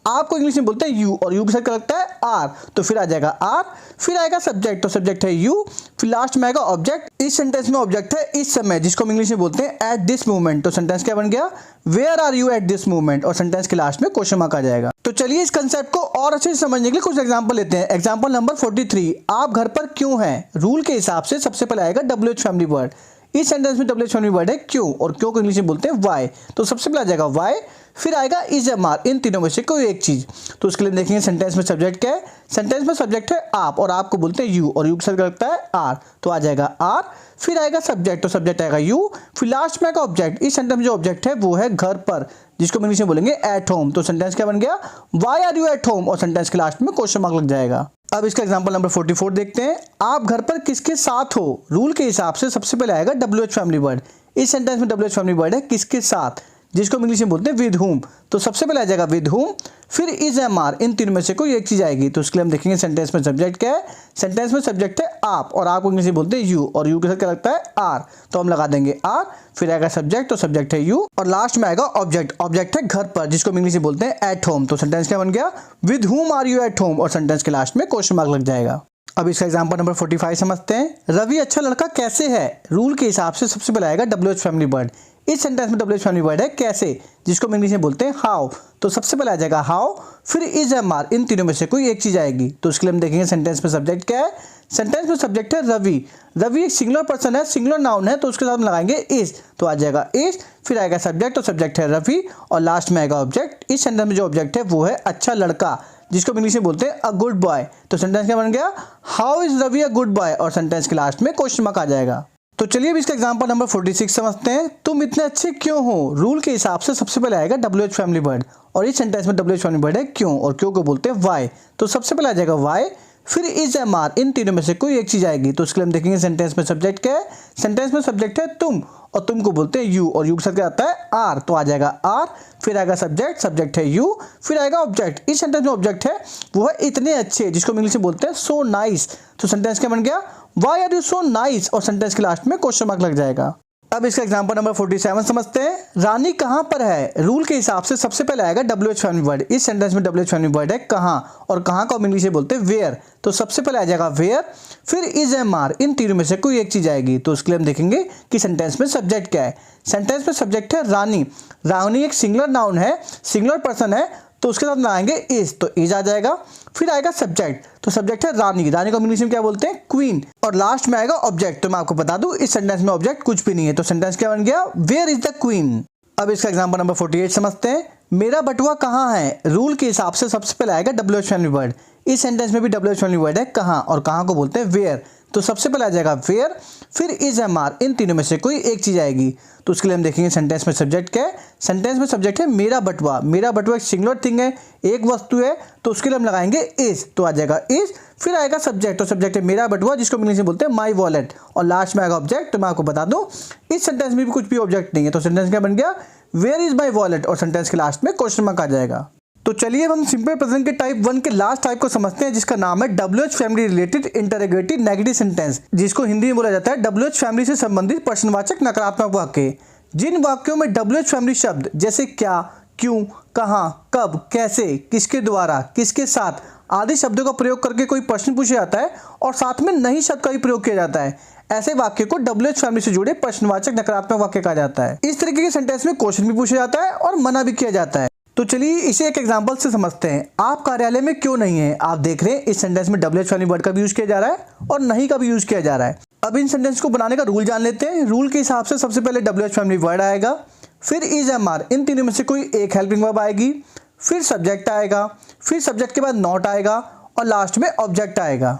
आपको इंग्लिश में बोलते हैं यू, और यू के साथ क्या लगता है? आर। तो फिर आ जाएगा आर, फिर आएगा सब्जेक्ट, तो सब्जेक्ट है यू, फिर लास्ट में आएगा ऑब्जेक्ट। इस सेंटेंस में ऑब्जेक्ट है इस समय, जिसको हम इंग्लिश में बोलते हैं एट दिस मोमेंट। तो सेंटेंस क्या बन गया? Where are you at this moment, और सेंटेंस के लास्ट में क्वेश्चन मार्क आ जाएगा। तो चलिए इस कंसेप्ट को और अच्छे से समझने के लिए कुछ एग्जांपल लेते हैं। एग्जांपल नंबर 43, आप घर पर क्यों हैं। रूल के हिसाब से सबसे पहले आएगा WH फैमिली वर्ड। इस सेंटेंस में WH फैमिली वर्ड है क्यों, और क्यों को इंग्लिश में बोलते हैं वाई। तो सबसे पहले आ जाएगा वाई, फिर आएगा इज MR, इन तीनों में से कोई एक चीज। तो उसके लिए देखेंगे सेंटेंस में सब्जेक्ट क्या है। सेंटेंस में सब्जेक्ट है आप, और आपको बोलते हैं यू, और यू के साथ लगता है आर। तो आ जाएगा आर, फिर आएगा सब्जेक्ट, तो सब्जेक्ट आएगा यू, फिर लास्ट में आएगा ऑब्जेक्ट। इस सेंटेंस में जो ऑब्जेक्ट है वो है घर पर, जिसको इंग्लिश में बोलेंगे एट होम। तो सेंटेंस क्या बन गया? Why are you at home, और सेंटेंस के लास्ट में क्वेश्चन मार्क लग जाएगा। अब इसका एग्जांपल नंबर 44 देखते हैं। आप घर पर किसके साथ हो। रूल के हिसाब से सबसे पहले आएगा WH फैमिली वर्ड। इस सेंटेंस में WH फैमिली वर्ड है किसके साथ, जिसको इंग्लिश में बोलते हैं विद हुम। तो सबसे पहले आ जाएगा विद हुम, फिर इज MR, इन तीनों में से कोई एक चीज आएगी। तो उसके लिए हम देखेंगे सेंटेंस में सब्जेक्ट क्या है। सेंटेंस में सब्जेक्ट है आप, और आपको इंग्लिश में बोलते हैं यू, और यू के साथ क्या लगता है? आर। तो हम लगा देंगे आर, फिर आएगा सब्जेक्ट, तो सब्जेक्ट है यू, और लास्ट में आएगा ऑब्जेक्ट। ऑब्जेक्ट है घर पर, जिसको इंग्लिश में बोलते हैं एट होम। तो सेंटेंस क्या बन गया? With whom are you at home, और सेंटेंस के लास्ट में क्वेश्चन मार्क लग जाएगा। अब इसका एग्जांपल नंबर 45 समझते हैं। रवि अच्छा लड़का कैसे है। रूल के हिसाब से सबसे पहले आएगा WH फैमिली वर्ड। इस सेंटेंस में WH फैमिली वर्ड है कैसे, जिसको हम इंग्लिश में बोलते हैं हाउ। तो सबसे पहले आ जाएगा हाउ, फिर इज MR, इन तीनों में से कोई एक चीज आएगी। तो उसके लिए हम देखेंगे सेंटेंस में सब्जेक्ट क्या है। सेंटेंस में सब्जेक्ट है रवि। रवि एक सिंगुलर पर्सन है, सिंगुलर नाउन है, तो उसके साथ हम लगाएंगे इज। तो आ जाएगा इज, फिर आएगा सब्जेक्ट, तो सब्जेक्ट है रवि, और लास्ट में आएगा ऑब्जेक्ट। इस सेंटेंस में जो ऑब्जेक्ट है वो है अच्छा लड़का, जिसको इंग्लिश में बोलते हैं अ गुड बॉय। तो सेंटेंस क्या बन गया? How is Ravi a good boy, और सेंटेंस के लास्ट में क्वेश्चन मार्क आ जाएगा। तो चलिए अब इसका एग्जांपल नंबर 46 समझते हैं। तुम इतने अच्छे क्यों हो। रूल के हिसाब से सबसे पहले आएगा WH फैमिली वर्ड, और इस सेंटेंस में WH फैमिली वर्ड है क्यों, और क्यों को बोलते हैं वाई। तो सबसे पहले आ जाएगा वाई, फिर इज MR, इन तीनों में से कोई एक चीज आएगी। तो उसके लिए हम देखेंगे सेंटेंस में सब्जेक्ट क्या है। सेंटेंस में सब्जेक्ट है तुम, और तुम को बोलते हैं यू, और यू के साथ क्या आता है? आर। तो आ जाएगा आर, फिर आएगा सब्जेक्ट, सब्जेक्ट है यू, फिर आएगा ऑब्जेक्ट। इस सेंटेंस में ऑब्जेक्ट है वो है इतने अच्छे, जिसको हम इंग्लिश में बोलते हैं सो नाइस। तो सेंटेंस क्या बन गया? Why are you so nice, और सेंटेंस के लास्ट में क्वेश्चन मार्क लग जाएगा। अब इसका एग्जांपल नंबर 47 समझते हैं। रानी कहाँ पर है। रूल के हिसाब से सबसे पहले आएगा WH फैमिली वर्ड। इस सेंटेंस में WH फैमिली वर्ड है कहाँ, और कहाँ को हम इंग्लिश में बोलते हैं वेयर। तो सबसे पहले आ जाएगा वेयर, फिर इज MR, इन तीनों में से कोई एक चीज आएगी। तो उसके लिए हम देखेंगे कि सेंटेंस में सब्जेक्ट क्या है। सेंटेंस में सब्जेक्ट है रानी। रानी एक सिंगुलर नाउन है, सिंगुलर पर्सन है, तो उसके साथ लगाएंगे इज। तो इज आ जाएगा, फिर आएगा सब्जेक्ट, तो सब्जेक्ट है रानी। रानी को इंग्लिश में क्या बोलते हैं? क्वीन। और लास्ट में आएगा ऑब्जेक्ट। तो मैं आपको बता दूं इस सेंटेंस में ऑब्जेक्ट कुछ भी नहीं है। तो सेंटेंस क्या बन गया? Where is the queen. अब इसका एग्जांपल नंबर 48 समझते हैं। मेरा बटुआ कहाँ है। रूल के हिसाब से सबसे पहले आएगा WH फैमिली वर्ड। इस सेंटेंस में भी WH फैमिली वर्ड है कहाँ, और कहाँ को बोलते हैं वेयर। तो सबसे पहले आ जाएगा वेयर, फिर इज एम आर, इन तीनों में से कोई एक चीज आएगी। तो उसके लिए हम देखेंगे सेंटेंस में सब्जेक्ट क्या है। सेंटेंस में सब्जेक्ट है मेरा बटुआ। मेरा बटुआ एक सिंगुलर थिंग है, एक वस्तु है, तो उसके लिए हम लगाएंगे इज, तो आ जाएगा इज। फिर आएगा सब्जेक्ट, तो सब्जेक्ट है मेरा बटुआ जिसको इंग्लिश में बोलते हैं माई वॉलेट, और लास्ट में आएगा ऑब्जेक्ट। तो मैं आपको बता दूं इस सेंटेंस में भी कुछ भी ऑब्जेक्ट नहीं है, तो सेंटेंस क्या बन गया वेयर इज माई वॉलेट, और सेंटेंस के लास्ट में क्वेश्चन मार्क आ जाएगा। तो चलिए अब हम सिंपल प्रेजेंट के टाइप 1 के लास्ट टाइप को समझते हैं, जिसका नाम है WH family related interrogative negative sentence, जिसको हिंदी में बोला जाता है WH फैमिली से संबंधित प्रश्नवाचक नकारात्मक वाक्य। जिन वाक्यों में WH फैमिली शब्द जैसे क्या, क्यों, कहाँ, कब, कैसे, किसके द्वारा, किसके साथ आदि शब्दों का प्रयोग करके कोई प्रश्न पूछा जाता है और साथ में नहीं शब्द का भी प्रयोग किया जाता है, ऐसे वाक्य को WH फैमिली से जुड़े प्रश्नवाचक नकारात्मक वाक्य कहा जाता है। इस तरीके के सेंटेंस में क्वेश्चन भी पूछा जाता है और मना भी किया जाता है। तो चलिए इसे एक एग्जांपल से समझते हैं। आप कार्यालय में क्यों नहीं है? आप देख रहे हैं इस सेंटेंस में WH फैमिली वर्ड का भी यूज किया जा रहा है और नहीं का भी यूज किया जा रहा है। अब इन सेंटेंस को बनाने का रूल जान लेते हैं। रूल के हिसाब से सबसे पहले WH फैमिली वर्ड आएगा, फिर इज एम आर, इन तीनों में से कोई एक हेल्पिंग वर्ब आएगी, फिर सब्जेक्ट आएगा, फिर सब्जेक्ट के बाद नॉट आएगा और लास्ट में ऑब्जेक्ट आएगा।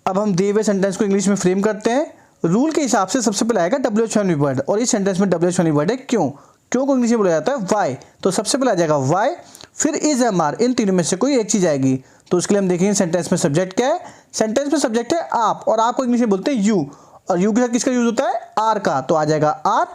अब हम दिए हुए सेंटेंस को इंग्लिश में फ्रेम करते हैं। रूल के हिसाब से सबसे पहले आएगा WH फैमिली वर्ड, और इस सेंटेंस में WH फैमिली वर्ड है क्यों। क्यों को इंग्लिश में बोला जाता है वाई, तो सबसे पहले आ जाएगा वाई, फिर इज एम आर, इन तीनों में से कोई एक चीज आएगी। तो उसके लिए हम देखेंगे सेंटेंस में सब्जेक्ट क्या है। सेंटेंस में सब्जेक्ट है आप, और आप को इंग्लिश में बोलते हैं यू, और यू के साथ किसका यूज होता है आर का, तो आ जाएगा आर।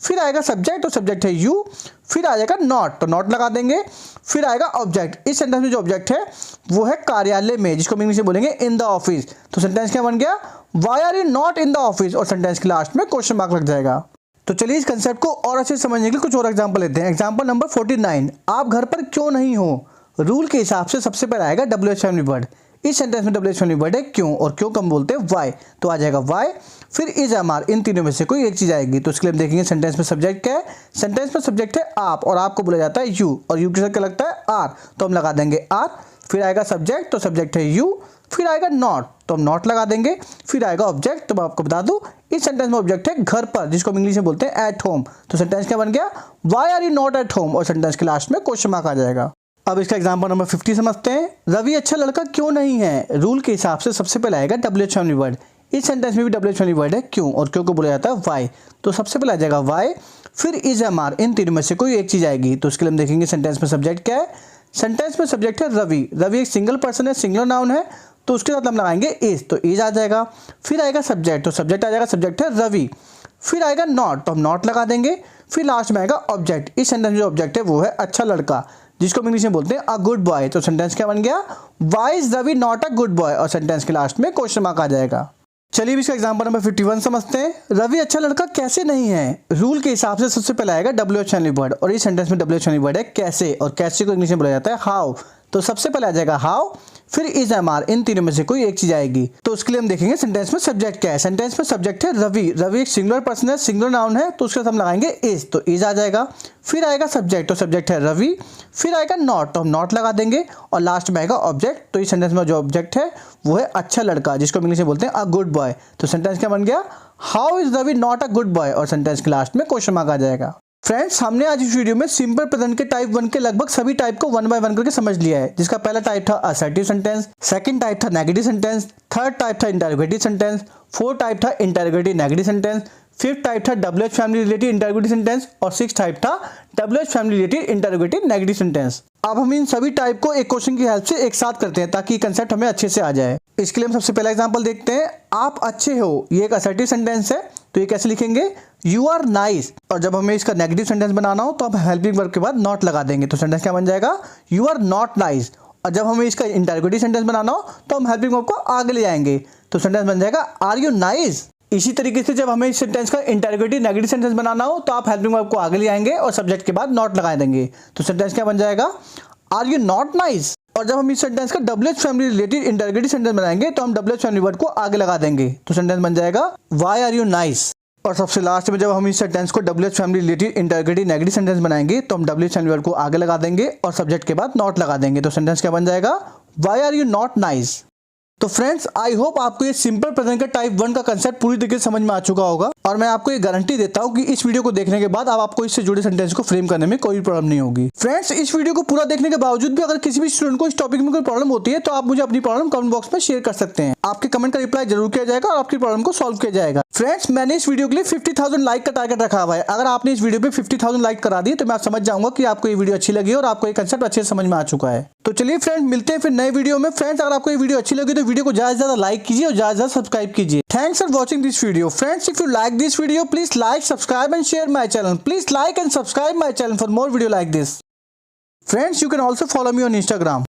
फिर आएगा सब्जेक्ट, तो सब्जेक्ट है यू, फिर आ जाएगा नॉट, तो नॉट लगा देंगे। फिर आएगा ऑब्जेक्ट। इस सेंटेंस में जो ऑब्जेक्ट है वो है कार्यालय में, जिसको हम इंग्लिश में बोलेंगे इन द ऑफिस। तो सेंटेंस क्या बन गया why are you not in the office, और सेंटेंस के लास्ट में क्वेश्चन मार्क लग जाएगा। तो चलिए इस कंसेप्ट को और अच्छे से समझने के लिए कुछ और एग्जांपल लेते हैं। एग्जांपल नंबर 49, आप घर पर क्यों नहीं हो। रूल के हिसाब से सबसे पहले आएगा WH फैमिली वर्ड। इस सेंटेंस में WH फैमिली वर्ड है क्यों, और क्यों कम बोलते हैं वाई, तो आ जाएगा वाई, फिर इज एम आर, इन तीनों में से कोई एक चीज आएगी। तो इसके लिए हम देखेंगे सेंटेंस में सब्जेक्ट क्या है। सेंटेंस में सब्जेक्ट है आप, और आपको बोला जाता है यू, और यू के साथ क्या लगता है आर, तो हम लगा देंगे आर। फिर आएगा सब्जेक्ट, तो सब्जेक्ट है यू, फिर आएगा नॉट, तो हम नॉट लगा देंगे। फिर आएगा ऑब्जेक्ट, तो मैं आपको बता दूं इस सेंटेंस में ऑब्जेक्ट है घर पर, जिसको हम इंग्लिश में बोलते हैं एट होम। तो सेंटेंस क्या बन गया why are you not at home, और सेंटेंस के लास्ट में क्वेश्चन मार्क आ जाएगा। अब इसका एग्जांपल नंबर 50 समझते हैं। रवि अच्छा लड़का क्यों नहीं है। रूल के हिसाब से सबसे पहले आएगा WH फैमिली वर्ड। इस सेंटेंस में भी WH फैमिली वर्ड है क्यों, और क्यों को बोला जाता है वाई, तो सबसे पहले आ जाएगा वाई, फिर इज एम आर, इन तीनों में से कोई एक चीज आएगी। तो उसके लिए हम देखेंगे सेंटेंस में सब्जेक्ट क्या है। सेंटेंस में सब्जेक्ट है रवि। रवि एक सिंगल पर्सन है, सिंगुलर नाउन है, तो उसके साथ हम लगाएंगे इज, तो इज आ जाएगा। फिर आएगा सब्जेक्ट, तो सब्जेक्ट आ जाएगा, सब्जेक्ट है रवि। फिर आएगा नॉट, तो हम नॉट लगा देंगे। फिर लास्ट में आएगा ऑब्जेक्ट। इस सेंटेंस में जो ऑब्जेक्ट है वो है अच्छा लड़का, जिसको हम इंग्लिश में बोलते हैं अ गुड बॉय। तो सेंटेंस क्या बन गया why is Ravi not a good boy, और सेंटेंस के लास्ट में क्वेश्चन मार्क आ जाएगा। चलिए इसका एग्जांपल नंबर 51 समझते हैं। रवि अच्छा लड़का कैसे नहीं है। रूल के हिसाब से सबसे पहले आएगा WH फैमिली वर्ड, और इस सेंटेंस में WH फैमिली वर्ड है कैसे, और कैसे को इंग्लिश में बोला जाता है हाउ। तो सबसे पहले आ जाएगा हाउ, फिर इज एम आर, इन तीनों में से कोई एक चीज आएगी। तो उसके लिए हम देखेंगे सेंटेंस में सब्जेक्ट क्या है। सेंटेंस में सब्जेक्ट है रवि। रवि एक सिंगुलर पर्सन है, सिंगुलर नाउन है, तो उसके साथ हम लगाएंगे इज, तो इज आ जाएगा। फिर आएगा सब्जेक्ट, तो सब्जेक्ट है रवि। फिर आएगा नॉट, तो हम नॉट लगा देंगे, और लास्ट में आएगा ऑब्जेक्ट। तो इस सेंटेंस में जो ऑब्जेक्ट है वो है अच्छा लड़का, जिसको इंग्लिश में बोलते हैं अ गुड बॉय। तो सेंटेंस क्या बन गया how is Ravi not a good boy, और सेंटेंस के लास्ट में क्वेश्चन मार्क आ जाएगा। फ्रेंड्स, हमने आज इस वीडियो में सिंपल प्रेजेंट के टाइप 1 के लगभग सभी टाइप को 1 बाय 1 करके समझ लिया है। जिसका पहला टाइप था असर्टिव सेंटेंस, सेकंड टाइप था नेगेटिव सेंटेंस, थर्ड टाइप था इंटरोगेटिव सेंटेंस, फोर्थ टाइप था interrogative negative sentence, fifth type था WH family related interrogative sentence, और सिक्स टाइप था WH family related interrogative negative sentence. अब हम इन सभी टाइप को एक क्वेश्चन की हेल्प से एक साथ करते हैं, ताकि कंसेप्ट हमें अच्छे से आ जाए। इसके लिए हम सबसे पहला एग्जांपल देखते हैं। आप अच्छे हो, ये एक असर्टिव सेंटेंस है, तो ये कैसे लिखेंगे यू आर नाइस, और जब हमें इसका नेगेटिव सेंटेंस बनाना हो तो आप हेल्पिंग वर्ब के बाद नॉट लगा देंगे। तो सेंटेंस क्या बन जाएगा यू आर नॉट नाइस, और जब हमें इसका इंटरोगेटिव सेंटेंस बनाना हो तो हम हेल्पिंग वर्ब को आगे ले जाएंगे। तो सेंटेंस बन जाएगा आर यू नाइस। इसी तरीके से जब हमें इस सेंटेंस का इंटरोगेटिव नेगेटिव सेंटेंस बनाना हो तो आप हेल्पिंग वर्ब को आगे ले आएंगे और सब्जेक्ट के बाद नॉट लगा देंगे। तो सेंटेंस क्या बन जाएगा आर यू नॉट नाइस। और जब हम इस सेंटेंस का WH family related interrogative sentence बनाएंगे तो हम WH फैमिली वर्ड को आगे लगा देंगे। तो सेंटेंस बन जाएगा व्हाई आर यू नाइस। और सबसे लास्ट में जब हम इस सेंटेंस को WH family related interrogative negative sentence बनाएंगे तो हम WH फैमिली वर्ड को आगे लगा देंगे और सब्जेक्ट के बाद नॉट लगा देंगे। तो सेंटेंस क्या बन जाएगा why are you not nice. तो फ्रेंड्स, आई होप आपको ये सिंपल प्रेजेंट का टाइप 1 का कंसेप्ट पूरी तरीके से समझ में आ चुका होगा। और मैं आपको ये गारंटी देता हूँ कि इस वीडियो को देखने के बाद अब आपको इससे जुड़े सेंटेंस को फ्रेम करने में कोई प्रॉब्लम नहीं होगी। फ्रेंड्स, इस वीडियो को पूरा देखने के बावजूद भी अगर किसी भी स्टूडेंट को इस टॉपिक में कोई प्रॉब्लम होती है तो आप मुझे अपनी प्रॉब्लम कमेंट बॉक्स में शेयर कर सकते हैं। आपके कमेंट का रिप्लाई जरूर किया जाएगा और आपकी प्रॉब्लम को सॉल्व किया जाएगा। फ्रेंड्स, मैंने इस वीडियो के लिए 50,000 लाइक का टारगेट रखा हुआ है। अगर आपने इस वीडियो पे 50,000 लाइक करा दिए तो मैं समझ जाऊंगा कि आपको ये वीडियो अच्छी लगी और आपको ये कंसेप्ट अच्छे से समझ में आ चुका है। तो चलिए फ्रेंड्स, मिलते हैं फिर नए वीडियो में। फ्रेंड्स, अगर आपको ये वीडियो अच्छी लगी तो वीडियो को ज्यादा से ज्यादा लाइक कीजिए और ज्यादा से ज्यादा सब्सक्राइब कीजिए। Thanks for watching this video. Friends, if you like this video please like, subscribe and share my channel. Please like and subscribe my channel for more video like this. Friends, you can also follow me on Instagram.